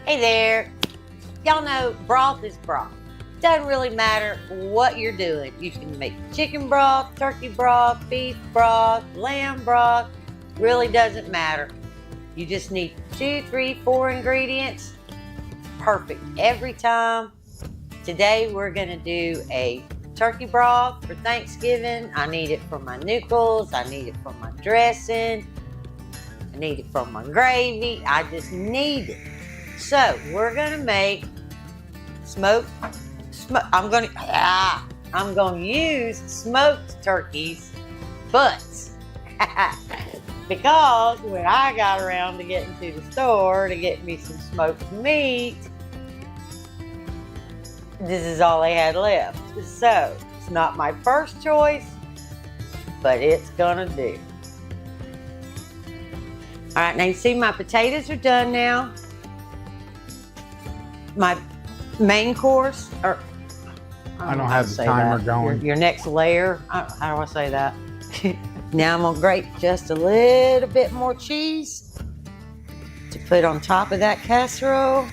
Hey there. Y'all know broth is broth. Doesn't really matter what you're doing. You can make chicken broth, turkey broth, beef broth, lamb broth. Really doesn't matter. You just need 2, 3, 4 ingredients. Perfect every time. Today we're gonna do a turkey broth for Thanksgiving. I need it for my noodles. I need it for my dressing. I need it for my gravy. I just need it. So we're gonna make I'm gonna use smoked turkeys butts because when I got around to getting to the store to get me some smoked meat, this is all they had left. So it's not my first choice, but it's gonna do. All right, now you see my potatoes are done now. My main course, or I don't have the timer going. Your next layer, how do I say that? Now I'm gonna grate just a little bit more cheese to put on top of that casserole.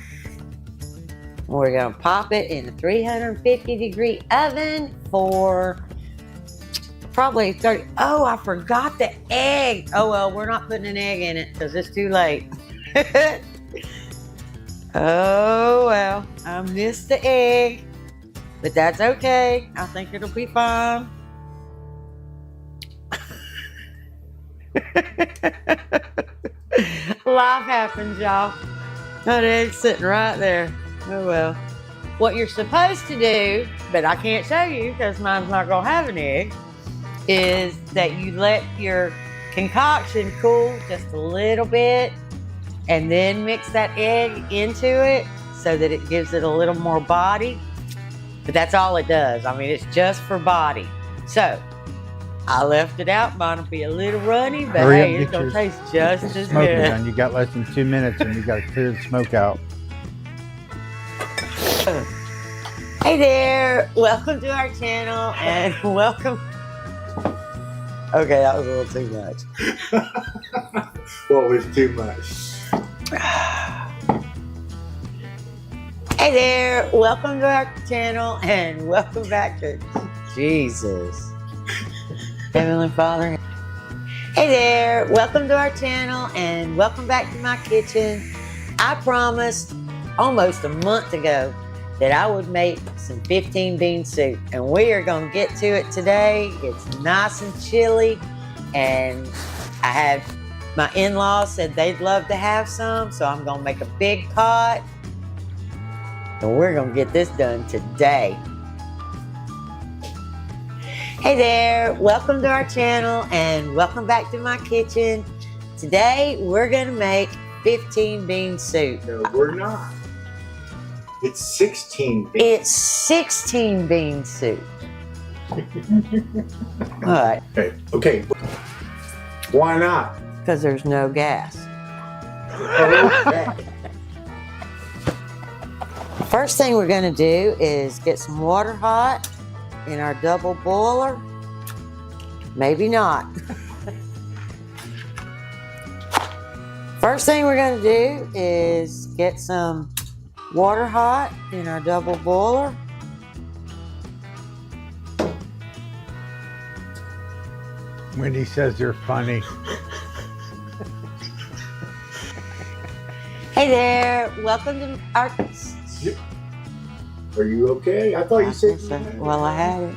We're gonna pop it in a 350-degree oven for probably 30. Oh, I forgot the egg. Oh well, we're not putting an egg in it because it's too late. Oh well, I missed the egg, but that's okay. I think it'll be fine. Life happens, y'all. That egg's sitting right there. Oh well. What you're supposed to do, but I can't show you because mine's not gonna have an egg, is that you let your concoction cool just a little bit and then mix that egg into it so that it gives it a little more body. But that's all it does. I mean, it's just for body. So I left it out. Mine will be a little runny, but hey, it's gonna taste just as good. Done. You got less than 2 minutes and you got to clear the smoke out. Hey there, welcome to our channel and welcome. Okay, that was a little too much. What was too much? Hey there, welcome to our channel and welcome back to Jesus. Heavenly Father. Hey there, welcome to our channel and welcome back to my kitchen. I promised almost a month ago that I would make some 15 bean soup, and we are gonna get to it today. It's nice and chilly, and I have my in-laws said they'd love to have some, so I'm gonna make a big pot, and we're gonna get this done today. Hey there, welcome to our channel and welcome back to my kitchen. Today we're gonna make 15 bean soup. No, we're not. It's 16 bean. It's 16 bean soup. All right. Okay. Why not? Because there's no gas. Okay. First thing we're gonna do is get some water hot in our double boiler. Maybe not. First thing we're gonna do is get some water hot in our double boiler. Wendy says they're funny. Hey there, welcome to our... Are you okay? I thought you said you had it. Well, I had it.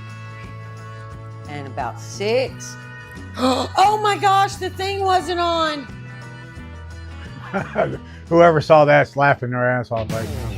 And about 6. Oh my gosh, the thing wasn't on. Whoever saw that's laughing their ass off right now.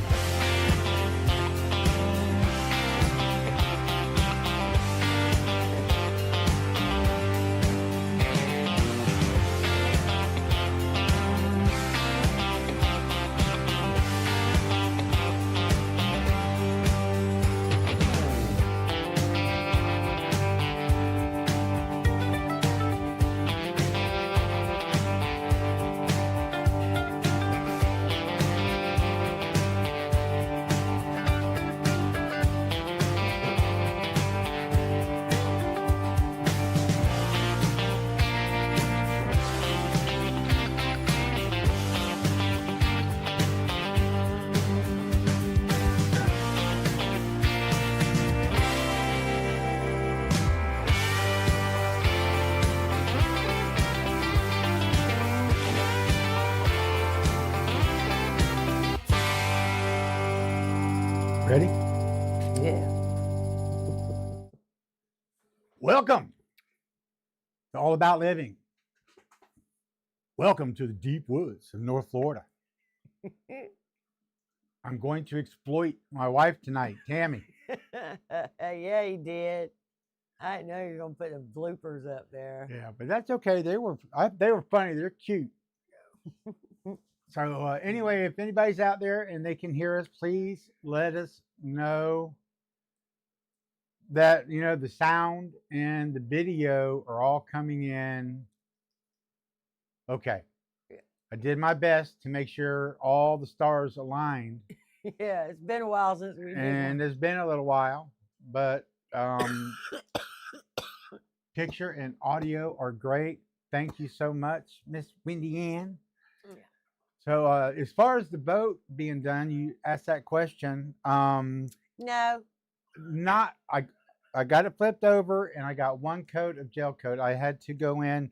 Ready? Yeah. Welcome to All About Living. Welcome to the deep woods of North Florida. I'm going to exploit my wife tonight, Tammy. Yeah, he did. I know you're gonna put the bloopers up there. Yeah, but that's okay. They were funny. They're cute. So anyway, if anybody's out there and they can hear us, please let us know that the sound and the video are all coming in. Okay. I did my best to make sure all the stars aligned. Yeah, it's been a while since we did And it's been a little while, but picture and audio are great. Thank you so much, Miss Wendy Ann. Yeah. So as far as the boat being done, you asked that question. No. Not I got it flipped over and I got one coat of gel coat. I had to go in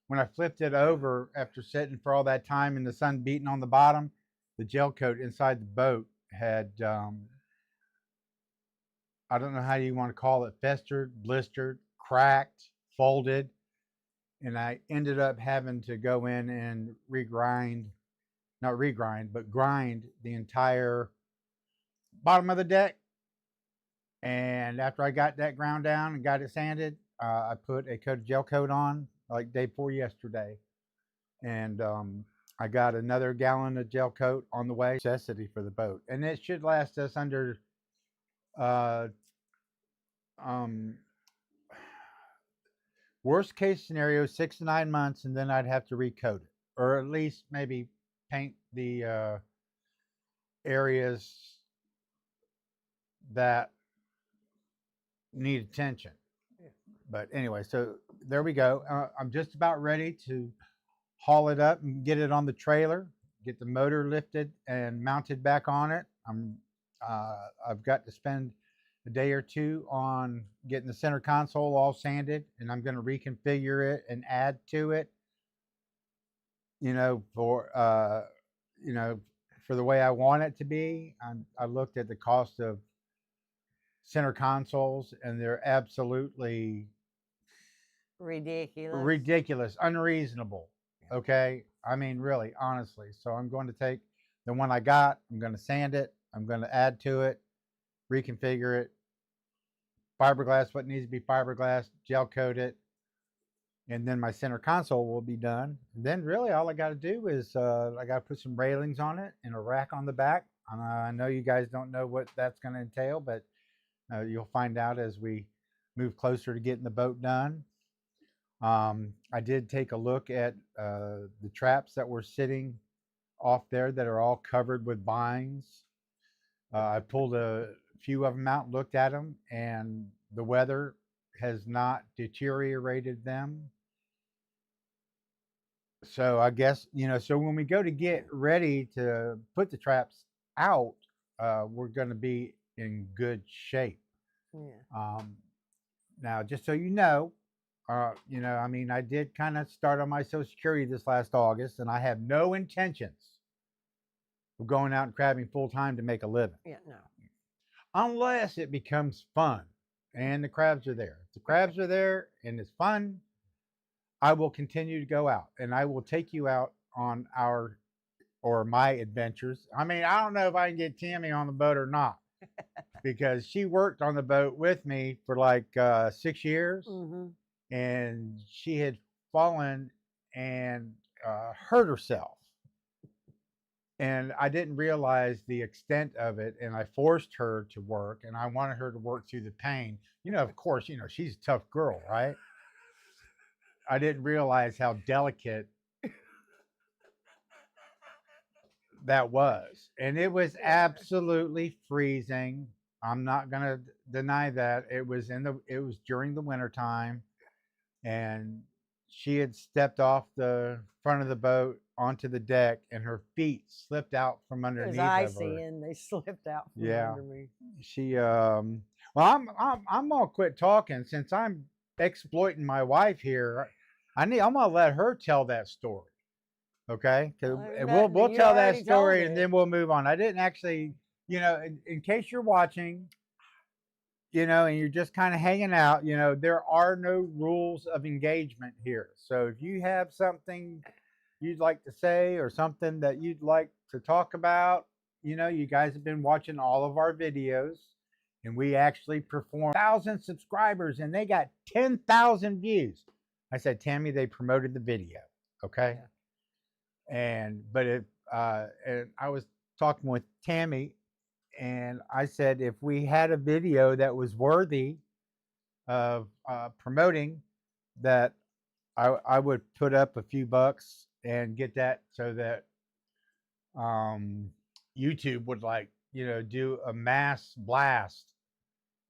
when I flipped it over after sitting for all that time and the sun beating on the bottom. The gel coat inside the boat had I don't know how you want to call it, festered, blistered, cracked, folded, and I ended up having to go in and grind the entire bottom of the deck. And after I got that ground down and got it sanded, I put a coat of gel coat on like day before yesterday. And I got another gallon of gel coat on the way. Necessity for the boat. And it should last us under worst case scenario 6 to 9 months, and then I'd have to recoat it, or at least maybe paint the areas that need attention. Yeah. But anyway, so there we go. I'm just about ready to haul it up and get it on the trailer, get the motor lifted and mounted back on it. I've got to spend a day or two on getting the center console all sanded, and I'm going to reconfigure it and add to it, for the way I want it to be. I looked at the cost of center consoles, and they're absolutely ridiculous, unreasonable. Okay. I mean, really, honestly. So I'm going to take the one I got, I'm going to sand it, I'm going to add to it, reconfigure it, fiberglass what needs to be fiberglass, gel coat it, and then my center console will be done. And then really all I got to do is I got to put some railings on it and a rack on the back. I know you guys don't know what that's going to entail, but you'll find out as we move closer to getting the boat done. I did take a look at the traps that were sitting off there that are all covered with vines. I pulled a few of them out and looked at them, and the weather has not deteriorated them. So I guess, so when we go to get ready to put the traps out, we're going to be in good shape. Yeah. Now, just so you know, I did kind of start on my Social Security this last August, and I have no intentions of going out and crabbing full time to make a living. Yeah, no. Unless it becomes fun and the crabs are there. If the crabs are there and it's fun, I will continue to go out, and I will take you out on my adventures. I mean, I don't know if I can get Tammy on the boat or not, because she worked on the boat with me for like 6 years. Mm-hmm. And she had fallen and hurt herself. And I didn't realize the extent of it. And I forced her to work, and I wanted her to work through the pain. Of course, she's a tough girl, right? I didn't realize how delicate that was. And it was absolutely freezing. I'm not going to deny that. It was during the winter time. And she had stepped off the front of the boat onto the deck, and her feet slipped out from underneath. It was icy, and they slipped out from under me. She well, I'm gonna quit talking since I'm exploiting my wife here. I'm gonna let her tell that story. Okay, we'll tell that story and then we'll move on. I didn't actually you know, in case you're watching, you know, and you're just kind of hanging out, you know, there are no rules of engagement here. So if you have something you'd like to say or something that you'd like to talk about, you know, you guys have been watching all of our videos, and we actually performed 1,000 subscribers and they got 10,000 views. I said, Tammy, they promoted the video. Okay. But and I was talking with Tammy, and I said, if we had a video that was worthy of promoting, that I would put up a few bucks and get that so that YouTube would, like, you know, do a mass blast,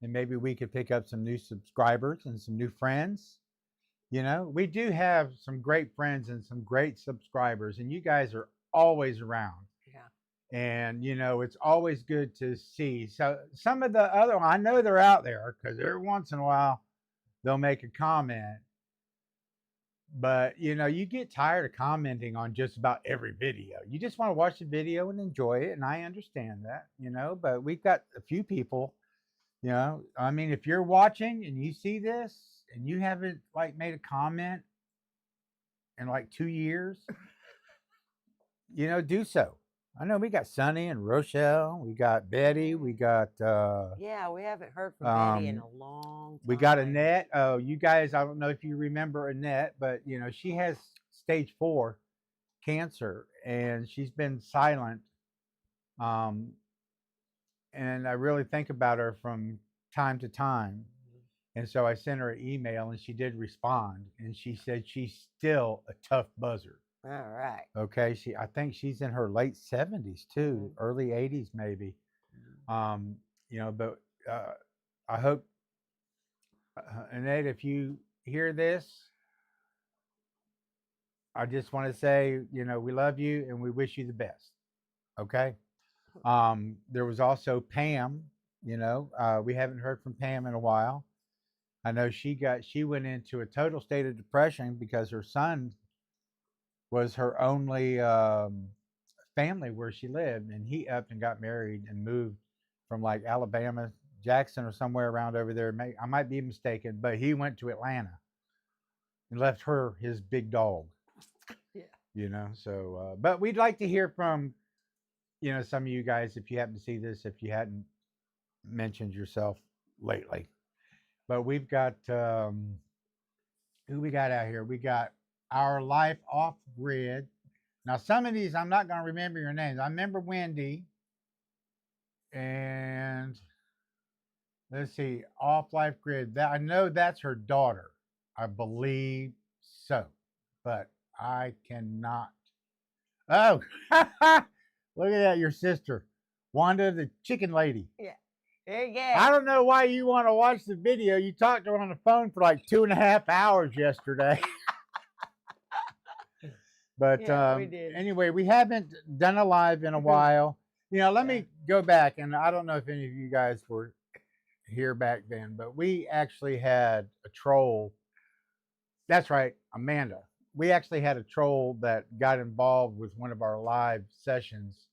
and maybe we could pick up some new subscribers and some new friends. You know, we do have some great friends and some great subscribers, and you guys are always around. Yeah. And, you know, it's always good to see. So some of the other, I know they're out there because every once in a while they'll make a comment. But, you know, you get tired of commenting on just about every video. You just want to watch the video and enjoy it. And I understand that, you know, but we've got a few people, you know, I mean, if you're watching and you see this and you haven't, like, made a comment in like 2 years, you know, do so. I know we got Sonny and Rochelle, we got Betty, we got Yeah, we haven't heard from Betty in um, a long time. we got Annette. Oh, you guys, I don't know if you remember Annette, but, you know, she has stage 4 cancer and she's been silent. And I really think about her from time to time. And so I sent her an email and she did respond, and she said she's still a tough buzzard. All right. Okay. I think she's in her late 70s too, early 80s maybe. You know, but I hope, Annette, if you hear this, I just want to say, you know, we love you and we wish you the best. Okay. There was also Pam, you know, we haven't heard from Pam in a while. I know she went into a total state of depression because her son was her only family where she lived, and he upped and got married and moved from like Alabama, Jackson, or somewhere around over there. I might be mistaken, but he went to Atlanta and left her his big dog. Yeah. You know, so but we'd like to hear from, you know, some of you guys if you happen to see this, if you hadn't mentioned yourself lately. But we've got who we got out here? We got Our Life Off Grid. Now, some of these I'm not going to remember your names. I remember Wendy, and let's see, Off Life Grid. That, I know that's her daughter. I believe so, but I cannot. Oh, look at that, your sister, Wanda, the chicken lady. Yeah. There you go. I don't know why you want to watch the video. You talked to her on the phone for like 2.5 hours yesterday. But Yeah, we did. anyway, we haven't done a live in a while. You know, let me go back, and I don't know if any of you guys were here back then, but we actually had a troll. That's right, Amanda. We actually had a troll that got involved with one of our live sessions,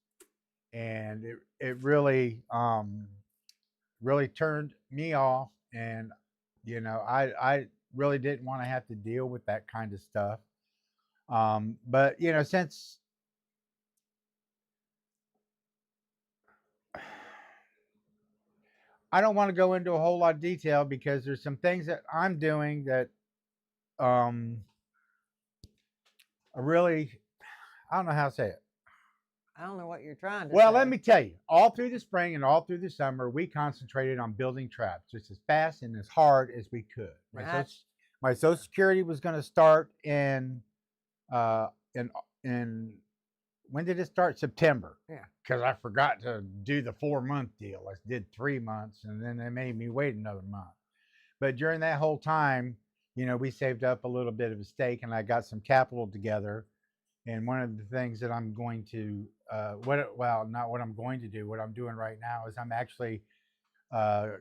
and it really really turned me off, and you know, I really didn't want to have to deal with that kind of stuff. But you know, since I don't want to go into a whole lot of detail because there's some things that I'm doing that I really, I don't know how to say it. I don't know what you're trying to Well, say. let me tell you, all through the spring and all through the summer, we concentrated on building traps just as fast and as hard as we could. My Social Security was going to start in when did it start? September. Yeah. Because I forgot to do the 4-month deal. I did 3 months, and then they made me wait another month. But during that whole time, you know, we saved up a little bit of a stake, and I got some capital together. And one of the things that I'm going to, not what I'm going to do, what I'm doing right now is I'm actually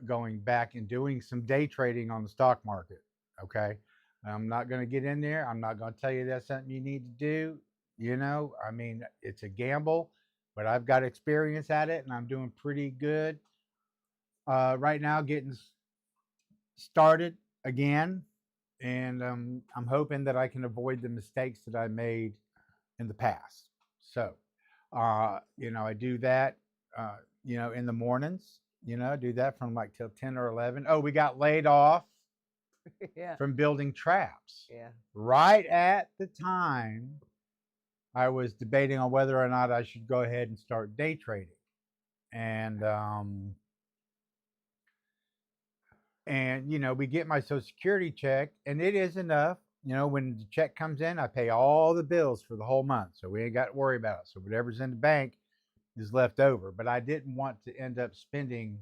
going back and doing some day trading on the stock market. Okay. I'm not going to get in there. I'm not going to tell you that's something you need to do. You know, I mean, it's a gamble, but I've got experience at it and I'm doing pretty good right now, getting started again. And I'm hoping that I can avoid the mistakes that I made in the past. So, I do that, in the mornings, do that from like till 10 or 11. Oh, we got laid off Yeah. from building traps Yeah. right at the time I was debating on whether or not I should go ahead and start day trading. And we get my Social Security check, and it is enough. When the check comes in, I pay all the bills for the whole month, so we ain't got to worry about it. So whatever's in the bank is left over. But I didn't want to end up spending,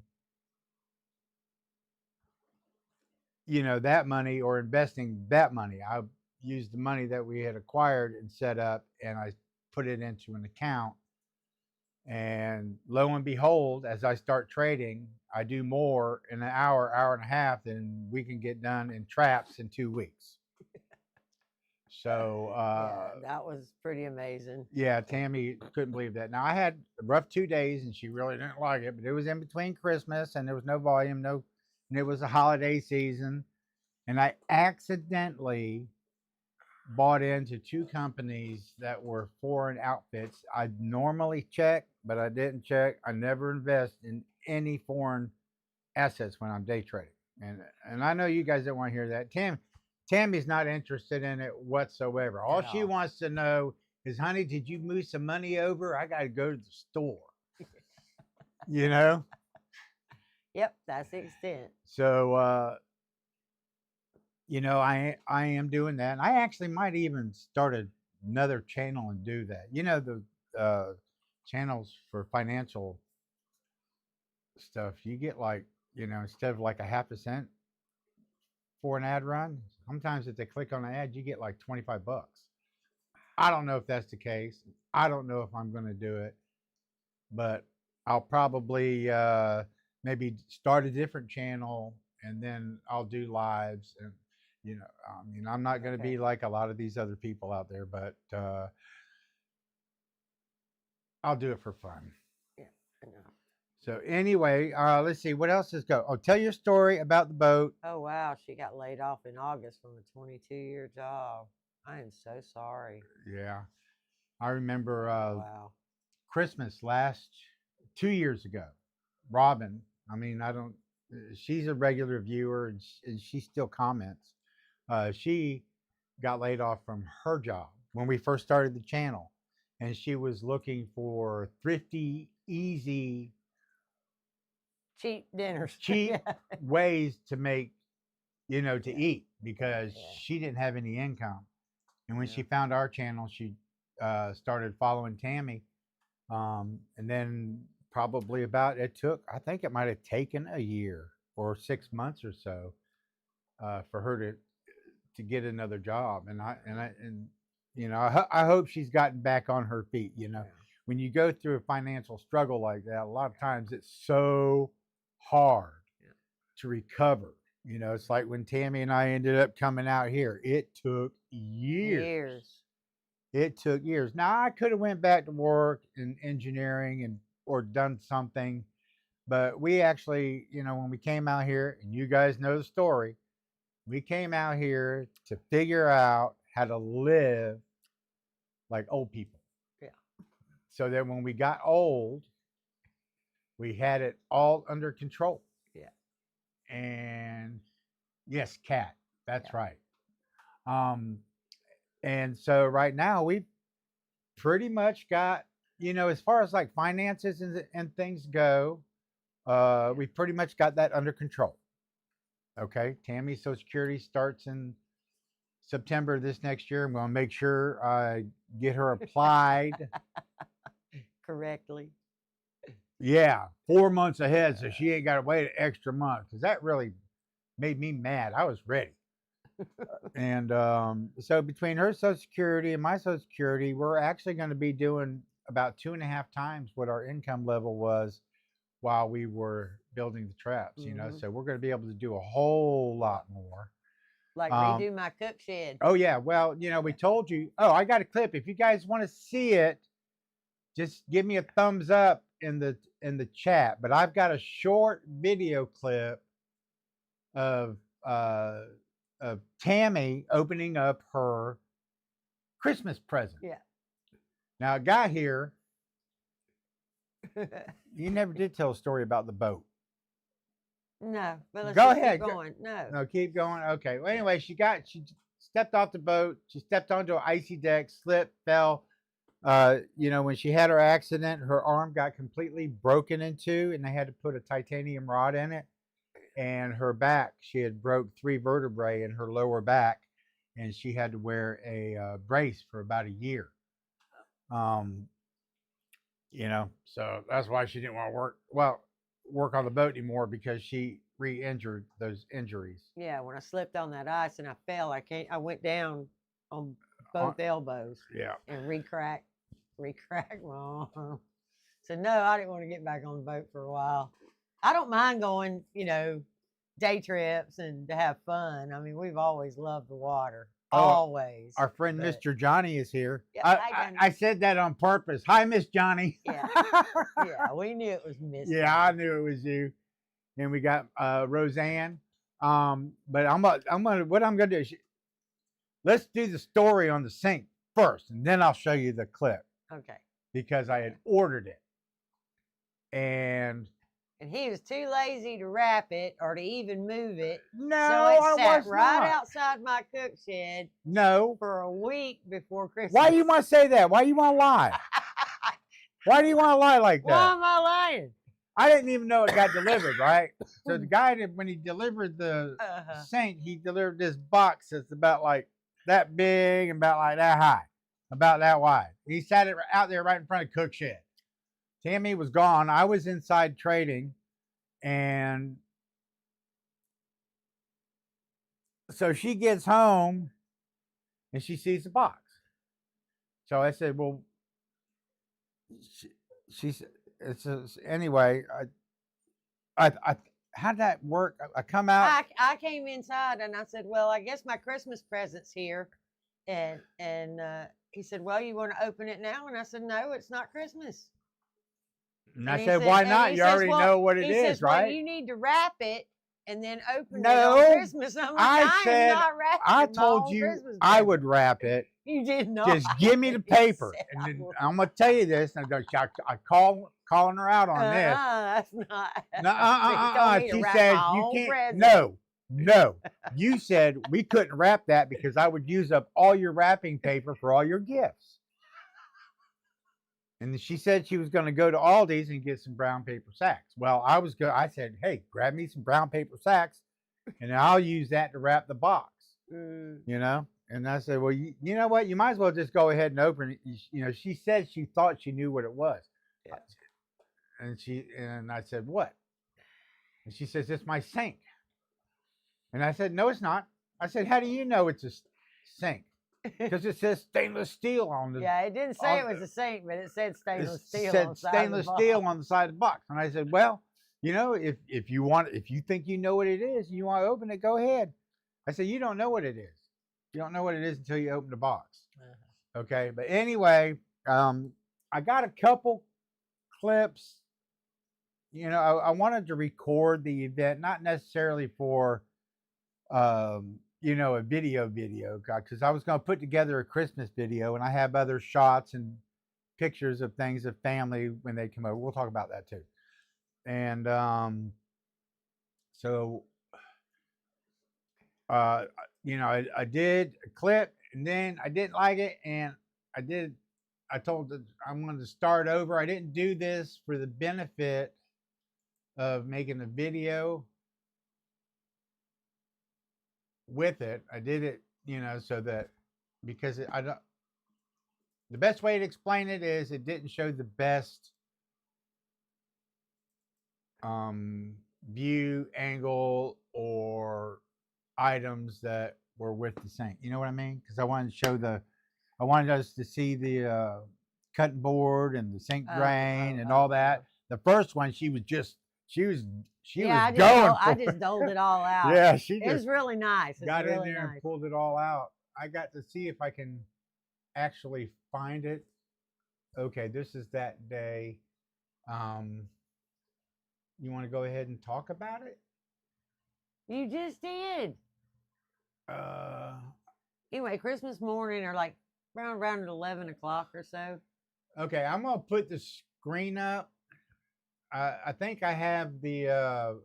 that money or investing that money. I used the money that we had acquired and set up, and I put it into an account. And lo and behold, as I start trading, I do more in an hour, hour and a half than we can get done in traps in 2 weeks. So, Yeah, that was pretty amazing. yeah, Tammy couldn't believe that. Now, I had a rough 2 days and she really didn't like it, but it was in between Christmas and there was no volume, and it was a holiday season. And I accidentally bought into 2 companies that were foreign outfits. I normally check, but I didn't check. I never invest in any foreign assets when I'm day trading. And I know you guys don't want to hear that. Tammy's not interested in it whatsoever. All she wants to know is, honey, did you move some money over? I got to go to the store. Yep, that's the extent. So, I am doing that. And I actually might even start another channel and do that. The channels for financial stuff, you get like, instead of like a half a cent for an ad run, sometimes if they click on an ad, you get like $25. I don't know if that's the case. I don't know if I'm going to do it, but I'll probably maybe start a different channel and then I'll do lives. And I'm not going to be like a lot of these other people out there, but I'll do it for fun. Yeah, I know. So anyway, let's see what else is go. Oh, tell your story about the boat. Oh wow, she got laid off in August from a 22-year job. I am so sorry. Yeah, I remember Wow. Christmas last 2 years ago. Robin, I don't. She's a regular viewer and she still comments. She got laid off from her job when we first started the channel, and she was looking for thrifty, easy, Cheap dinners. cheap Yeah. ways to make, to eat, because she didn't have any income. And when she found our channel, she started following Tammy. And then probably I think it might have taken a year or 6 months or so for her to get another job. And I hope she's gotten back on her feet. When you go through a financial struggle like that, a lot of times it's so hard to recover. It's like when Tammy and I ended up coming out here, it took years. It took years. Now I could have went back to work in engineering or done something, but we actually, when we came out here, and you guys know the story, we came out here to figure out how to live like old people. Yeah. So that when we got old, we had it all under control. Yeah. And yes, Cat, that's right. And so right now we've pretty much got, as far as like finances and things go, we've pretty much got that under control. Okay. Tammy's Social Security starts in September this next year. I'm going to make sure I get her applied correctly. Yeah, 4 months ahead, so she ain't got to wait an extra month, because that really made me mad. I was ready. And so between her Social Security and my Social Security, we're actually going to be doing about 2.5 times what our income level was while we were building the traps. So we're going to be able to do a whole lot more. Like redo my cook shed. Oh yeah, well, we told you. Oh, I got a clip. If you guys want to see it, just give me a thumbs up in the chat. But I've got a short video clip of Tammy opening up her Christmas present. Yeah. Now a guy here, you never did tell a story about the boat. No, but let's Go just ahead, keep go- going. No. No, keep going. Okay. Well, anyway, she stepped off the boat. She stepped onto an icy deck, slipped, fell. When she had her accident, her arm got completely broken into, and they had to put a titanium rod in it. And her back, she had broke 3 vertebrae in her lower back, and she had to wear a brace for about a year. So that's why she didn't want to work on the boat anymore, because she re-injured those injuries. Yeah, when I slipped on that ice and I fell, I went down on both elbows Yeah. and re-cracked my arm. So no, I didn't want to get back on the boat for a while. I don't mind going, day trips and to have fun. I mean, we've always loved the water. Oh, Always. Our friend But- Mr. Johnny is here. Yeah, I, hi, I, Johnny. I said that on purpose. Hi, Miss Johnny. Yeah. Yeah, we knew it was missing. Yeah, I knew it was you. And we got Roseanne. But what I'm gonna do is, let's do the story on the sink first, and then I'll show you the clip, Okay. because I had ordered it. And And he was too lazy to wrap it or to even move it. no, So I it sat was right not. outside my cook shed No. for a week before Christmas. Why do you want to say that? Why do you want to lie? Why do you want to lie like Why that? am I lying? I didn't even know it got delivered, right? So the guy when he delivered the Uh-huh. sink, he delivered this box that's about like that big and about like that high, about that wide. He sat it out there right in front of cook shed. Tammy was gone. I was inside trading, and so she gets home and she sees the box. So I said, well, anyway, I how'd that work? I come out. I came inside and I said, well, I guess my Christmas present's here. And he said, well, you want to open it now? And I said, no, it's not Christmas. And I And he said, said- why and not? he You says, already well, know what it he is, says, well, right? you need to wrap it and then open it No, on Christmas. I'm like, I I said- am not wrapping I my told own you Christmas I present. would wrap it. You did not. Just give me the You paper. said And I then would. I'm going to tell you this. And I calling her out on this. That's not. No, You told me to she wrap said, my you own can't. present. No. You said we couldn't wrap that because I would use up all your wrapping paper for all your gifts. And she said she was going to go to Aldi's and get some brown paper sacks. Well, I said, hey, grab me some brown paper sacks, and I'll use that to wrap the box. Mm. And I said, well, you know what? You might as well just go ahead and open it. She said she thought she knew what it was. Yeah. And I said, what? And she says, it's my sink. And I said, no, it's not. I said, how do you know it's a sink? Because it says stainless steel on the. Yeah, it didn't say it on was a sink, but it said stainless It steel. said on the side stainless of the steel box. on the side of the box. And I said, well, if you think you know what it is, and you want to open it, go ahead. I said, you don't know what it is. You don't know what it is until you open the box. Uh-huh. Okay. But anyway, I got a couple clips. I wanted to record the event, not necessarily for, a video, because I was going to put together a Christmas video, and I have other shots and pictures of things of family when they come over. We'll talk about that too. And I did a clip, and then I didn't like it, and I told that I wanted to start over. I didn't do this for the benefit of making a video with it. I did it, so that because the best way to explain it is it didn't show the best view angle or items that were with the sink. You know what I mean? Because I wanted us to see the cutting board and the sink drain and all that. The first one, she was I going. just doled it all out. Yeah, she It was just really nice. It's got really in there nice. and pulled it all out. I got to see if I can actually find it okay, this is that day. You want to go ahead and talk about it? You just did. Uh, Anyway, Christmas morning or like around 11 o'clock or so. okay, I'm gonna put the screen up. I think I have the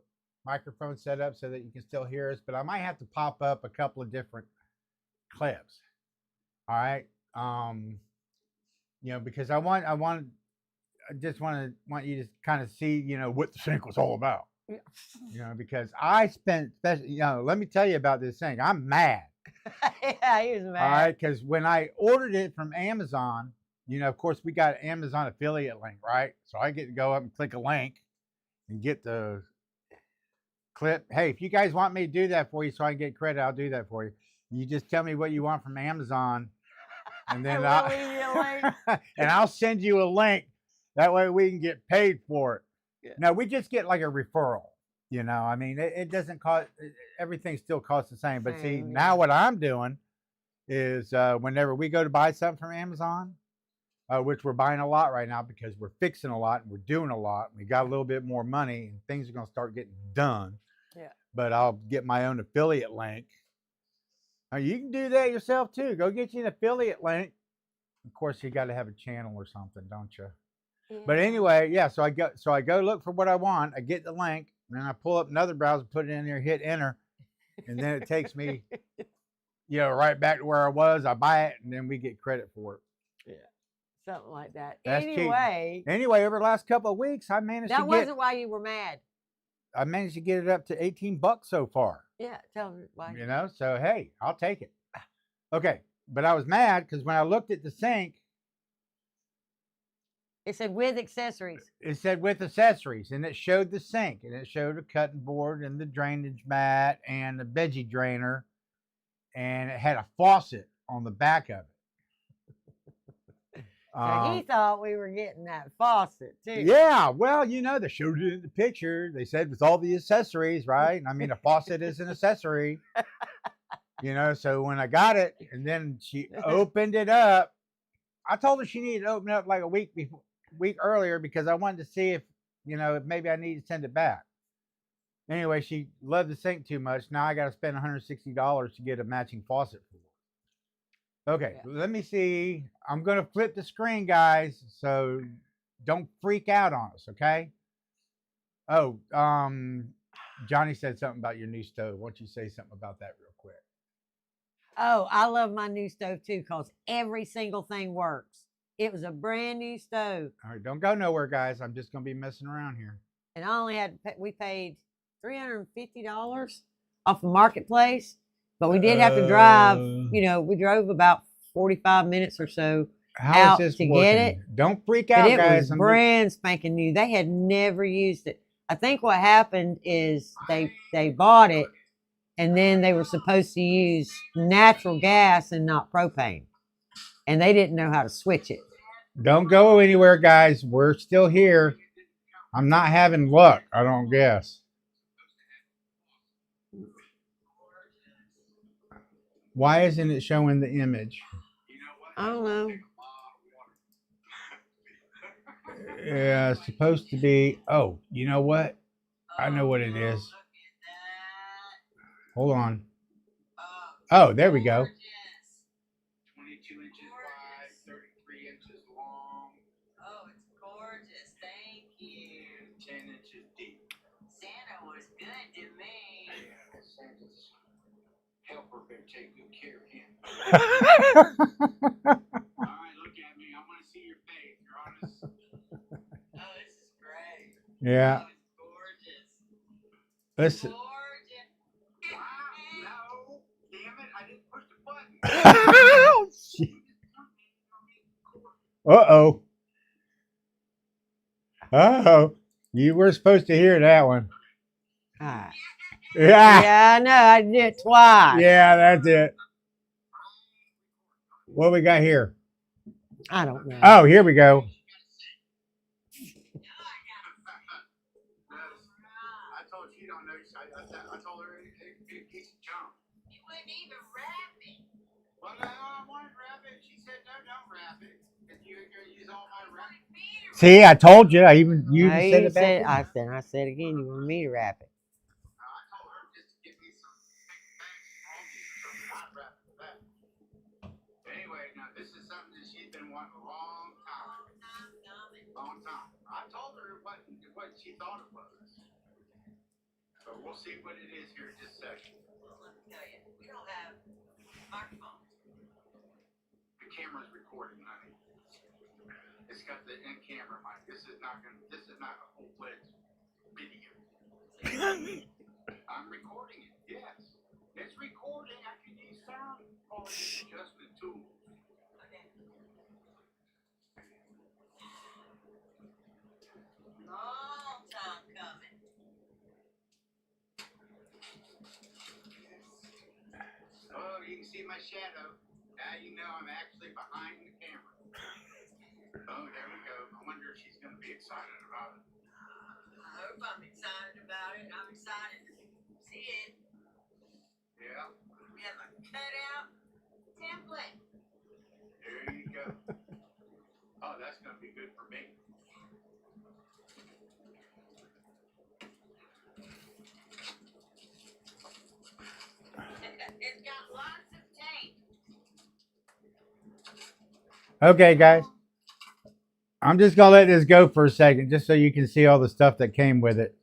microphone set up so that you can still hear us, but I might have to pop up a couple of different clips. All right. Because I just want you to kind of see, what the sink was all about. Yeah. Because I spent, let me tell you about this thing. I'm mad. Yeah, he was All mad. right, because when I ordered it from Amazon, of course, we got an Amazon affiliate link, right? So I get to go up and click a link and get the clip. Hey, if you guys want me to do that for you so I can get credit, I'll do that for you. You just tell me what you want from Amazon, and then We'll leave you a link. and I'll send you a link. That way we can get paid for it. Yeah. No, we just get like a referral. I mean, it doesn't cost, everything still costs the same. But see, now what I'm doing is whenever we go to buy something from Amazon, which we're buying a lot right now because we're fixing a lot and we're doing a lot. We got a little bit more money and things are going to start getting done. Yeah. But I'll get my own affiliate link. Now, you can do that yourself too. Go get you an affiliate link. Of course, you got to have a channel or something, don't you? Yeah. But anyway, yeah. So I go look for what I want. I get the link, and then I pull up another browser, put it in there, hit enter, and then it takes me, right back to where I was. I buy it, and then we get credit for it. Yeah. Something like that. That's cheap. Anyway, over the last couple of weeks, I managed that to wasn't why you were mad. I managed to get it up to $18 so far. Yeah, tell me why. So hey, I'll take it. Okay, but I was mad because when I looked at the sink, It said with accessories. it said with accessories, and it showed the sink, and it showed a cutting board and the drainage mat and the veggie drainer, and it had a faucet on the back of it. So he thought we were getting that faucet too. Yeah, well, they showed it in the picture. They said with all the accessories, right? I mean, a faucet is an accessory. So when I got it, and then she opened it up, I told her she needed to open it up like a week earlier because I wanted to see if maybe I need to send it back. Anyway, she loved the sink too much. Now I got to spend $160 to get a matching faucet for it. Okay, Yeah. Let me see. I'm going to flip the screen, guys, so don't freak out on us, okay? Oh, Johnny said something about your new stove. Why don't you say something about that real quick? Oh, I love my new stove too because every single thing works. It was a brand new stove. All right, don't go nowhere, guys. I'm just going to be messing around here. And we paid $350 off the marketplace, but we did have to drive, we drove about 45 minutes or so How out is this to working? get it. Don't freak But out, it guys. was brand spanking new. They had never used it. I think what happened is they bought it and then they were supposed to use natural gas and not propane. And they didn't know how to switch it. Don't go anywhere, guys. We're still here. I'm not having luck, I don't guess. Why isn't it showing the image? I don't know. Yeah, it's supposed to be. Oh, you know what? I know what it is. Hold on. Oh, there we go. 22 inches wide, 33 inches long. Oh, it's gorgeous. Thank you. 10 inches deep. Santa was good to me. Yeah, Santa's helper better take good care of him. All right, look at me. I want to see your face. You're honest. Oh, this is great. Yeah. Oh, it's gorgeous. Listen. Gorgeous. No, damn it! I didn't push the button. Uh-oh. Uh-oh. You were supposed to hear that one. Ah. Yeah. Yeah, I know. I did it twice. Yeah, that's it. What we got here? I don't know. Oh, here we go. I told you don't know. I told her it's junk. You wouldn't even wrap it. Well, I wanted to wrap it. She said, no, don't wrap it. See, I told you. You No, even said you it back. said, I said again, you want me to wrap it. Anyway, now this is something that she's been wanting a long time. Long time. I told her what she thought it was. So we'll see what it is here in just a second. Well, let me tell you, we don't have microphones. The camera's recording, honey. It's got the in-camera mic. This is not a full-fledged video. I'm recording it. Yes, it's recording. I can use sound quality adjustment tools. Okay. Long time coming. Oh, you can see my shadow. Now you know I'm actually behind the camera. Oh, there we go. I wonder if she's going to be excited about it. I hope I'm excited about it. I'm excited to see it. Yeah. We have a cutout template. There you go. Oh, that's going to be good for me. It's got lots of tape. Okay, guys. I'm just going to let this go for a second, just so you can see all the stuff that came with it.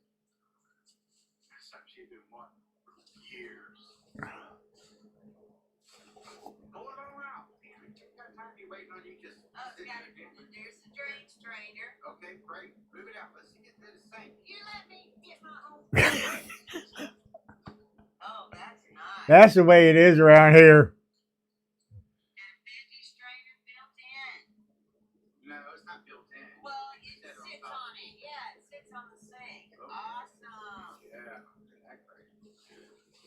There's the drain strainer. Okay, great. Move it out. Let's get to the sink. You let me get my own. Oh, that's nice. That's the way it is around here. And a veggie strainer built in. No, it's not built in. Well, it sits on it. Yeah, it sits on the sink. Okay. Awesome. Yeah, that's great.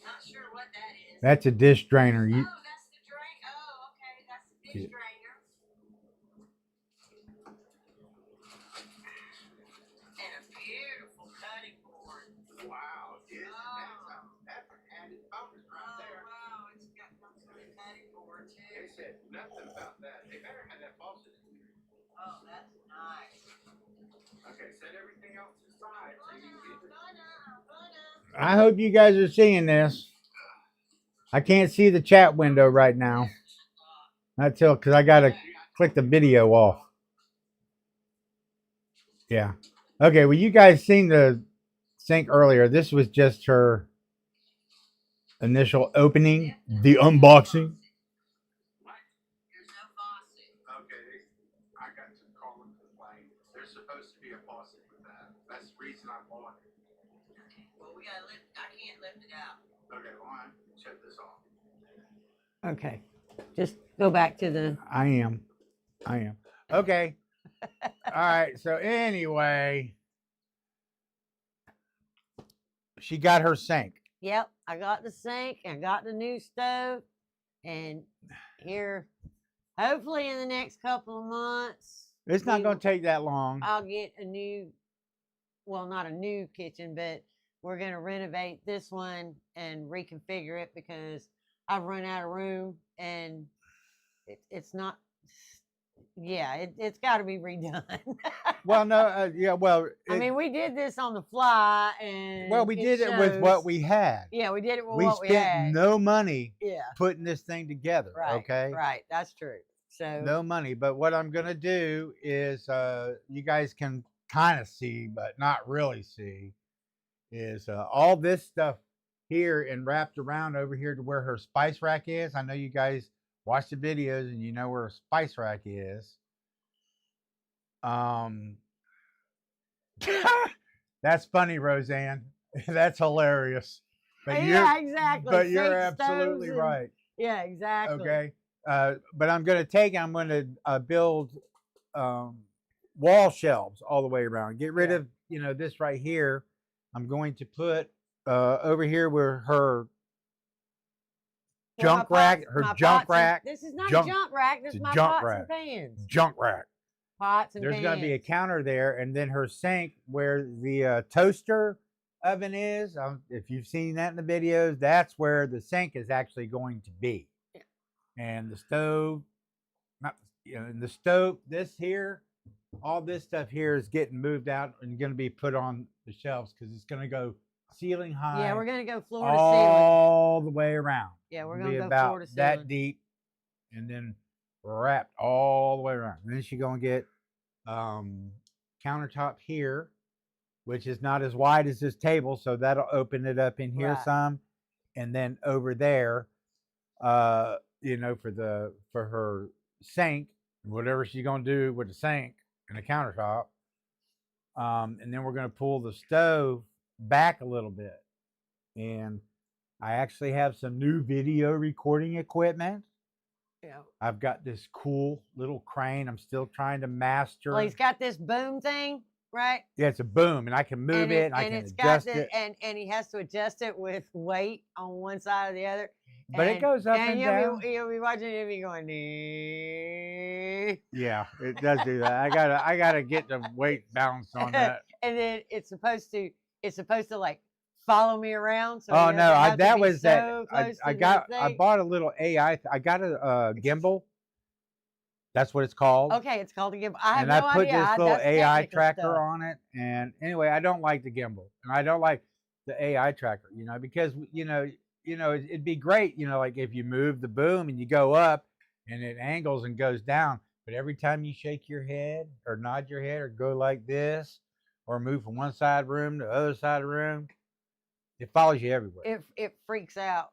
Not sure what that is. That's a dish drainer. Oh, that's the drain. Oh, okay. That's the dish drainer. And a beautiful cutting board. Wow, that's an added bonus right there. Wow, it's got some sort of cutting board too. They said nothing about that. They better have that faucet in there. Oh, that's nice. Okay, set everything else aside. I hope you guys are seeing this. I can't see the chat window right now. Not till, because I got to click the video off. Yeah. Okay, well, you guys seen the sink earlier. This was just her initial opening, the unboxing. There's no faucet. Okay, I got to call and complain. There's supposed to be a faucet with that. That's the reason I bought it. Okay, well, we gotta lift. I can't lift it out. Okay, well, I shut this off. Okay. Just go back to the. I am. Okay. All right. So anyway, she got her sink. Yep, I got the sink. I got the new stove, and here, hopefully, in the next couple of months, It's not going to take that long. I'll get a new, well, not a new kitchen, but we're going to renovate this one and reconfigure it because I've run out of room, and it's not. Yeah, it's got to be redone. Well, no, yeah, well. I mean, we did this on the fly, and well, we did it with what we had. Yeah, we did it with what we had. We had. spent no money. Yeah. Putting this thing together. Right. Okay. Right. That's true. So no money, but what I'm gonna do is, you guys can kind of see, but not really see, is all this stuff here and wrapped around over here to where her spice rack is. I know you guys watch the videos and you know where a spice rack is. That's funny, Roseanne. That's hilarious. But yeah, exactly. But you're absolutely right. Yeah, exactly. Okay. But I'm going to build wall shelves all the way around. Get rid of, this right here. I'm going to put over here where her junk rack, this is not a junk rack. This is my pots and pans. Junk rack. Pots and There's pans. going to be a counter there, and then her sink where the toaster oven is. If you've seen that in the videos, that's where the sink is actually going to be. And the stove, not you know, and the stove, this here, all this stuff here is getting moved out and going to be put on the shelves because it's going to go ceiling high. Yeah, we're gonna go floor to ceiling. all the way around. Yeah, we're It'll gonna be go about floor to ceiling. that deep, and then wrapped all the way around. And then she's gonna get countertop here, which is not as wide as this table, so that'll open it up in here Right. some, and then over there, you know, for her sink, whatever she's gonna do with the sink and the countertop. And then we're gonna pull the stove back a little bit, and I actually have some new video recording equipment. Yeah. I've got this cool little crane. I'm still trying to master. Well, he's got this boom thing, right? Yeah, it's a boom, and I can move it. And I can adjust it. And he has to adjust it with weight on one side or the other. But it goes up and down. You'll be watching it and be going, "Nee." Yeah, it does do that. I gotta get the weight balance on that. And then it's supposed to like follow me around. So Oh he no, doesn't have to that be was so that. close I to the got. I thing. bought a little AI. I got a gimbal. That's what it's called. Okay, it's called a gimbal. I have And no I put idea. this little That's AI technical tracker stuff. on it. And anyway, I don't like the gimbal, and I don't like the AI tracker, you know, because it'd be great, you know, like if you move the boom and you go up and it angles and goes down, but every time you shake your head or nod your head or go like this or move from one side of the room to the other side of the room, it follows you everywhere. It freaks out.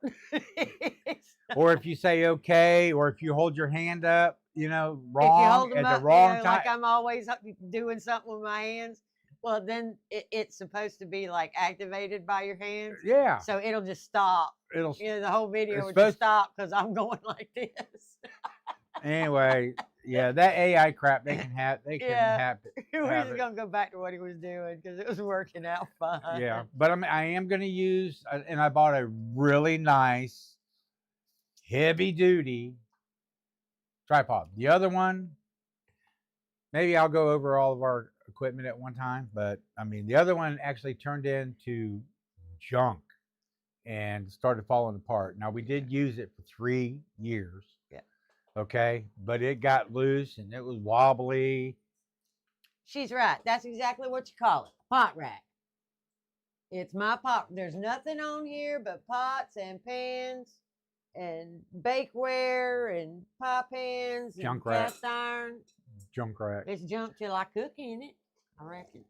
Or if you say okay, or if you hold your hand up, you know, If you hold wrong them at up, the wrong you know, time. like I'm always doing something with my hands. Well, then it's supposed to be like activated by your hands, Yeah, so it'll just stop. it'll. You know, the whole video It's would just supposed- stop because I'm going like this. Anyway, yeah, that AI crap they can have. They can Yeah. have it. We're Have just it. gonna go back to what he was doing because it was working out fine. Yeah, but I am going to use, and I bought a really nice, heavy duty tripod. The other one, maybe I'll go over all of our equipment at one time, but I mean, the other one actually turned into junk and started falling apart. Now, we did use it for 3 years. Yeah. Okay, but it got loose and it was wobbly. She's right. That's exactly what you call it. Pot rack. It's my pot. There's nothing on here but pots and pans and bakeware and pie pans and Junk rack. cast iron. Junk rack. It's junk till I cook in it, I reckon.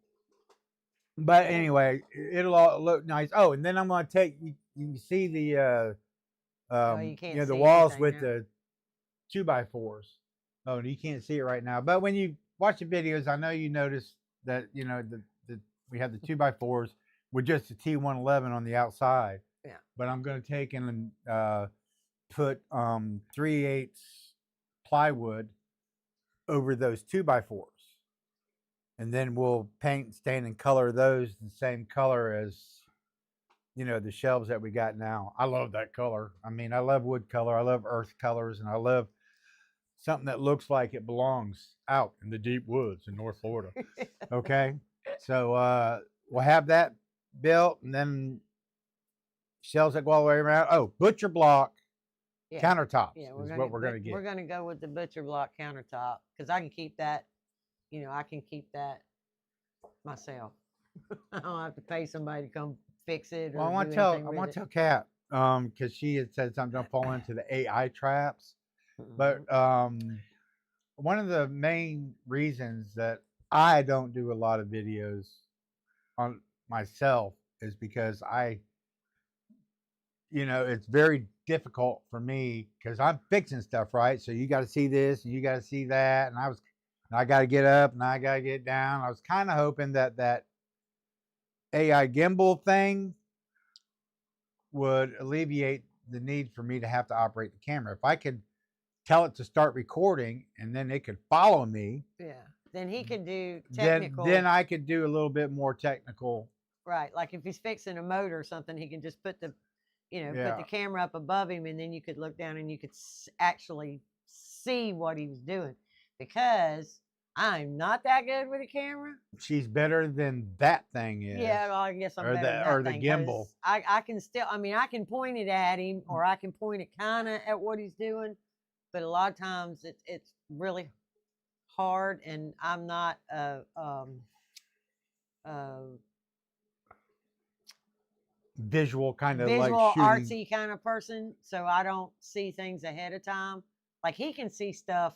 But anyway, it'll all look nice. Oh, and then I'm going to take you can see the you can't the see walls anything with now. the 2x4s. Oh, and you can't see it right now. But when you watch the videos, I know you notice that we have the 2x4s with just a T111 on the outside. Yeah. But I'm going to take and put 3/8 plywood over those 2x4s. And then we'll paint, stain, and color those the same color as, the shelves that we got now. I love that color. I mean, I love wood color. I love earth colors, and I love something that looks like it belongs out in the deep woods in North Florida. Okay. So we'll have that built, and then shelves that go all the way around. Oh, butcher block Yeah. countertops Yeah, is what we're going to get. We're gonna go with the butcher block countertop because I can keep that. I can keep that myself. I don't have to pay somebody to come fix it. Well, Or I want do to tell anything with it. Kat, because she had said something, don't fall into the AI traps. Mhm. But one of the main reasons that I don't do a lot of videos on myself is because it's very difficult for me because I'm fixing stuff, right? So you got to see this and you got to see that, and I got to get up and I got to get down. I was kind of hoping that AI gimbal thing would alleviate the need for me to have to operate the camera. If I could tell it to start recording and then it could follow me, Yeah. Then he can do then technical. I could do a little bit more technical. Right. Like if he's fixing a motor or something, he can just put the, put Yeah. the camera up above him, and then you could look down and you could actually see what he was doing. Because I'm not that good with a camera. She's better than that thing is. Yeah, well, I guess I'm Or better the- than or that the thing, 'cause gimbal. I can still, I can point it at him, or I can point it kind of at what he's doing, but a lot of times it's really hard, and I'm not a Visual kind of like visual shooting. artsy kind of person, so I don't see things ahead of time. Like he can see stuff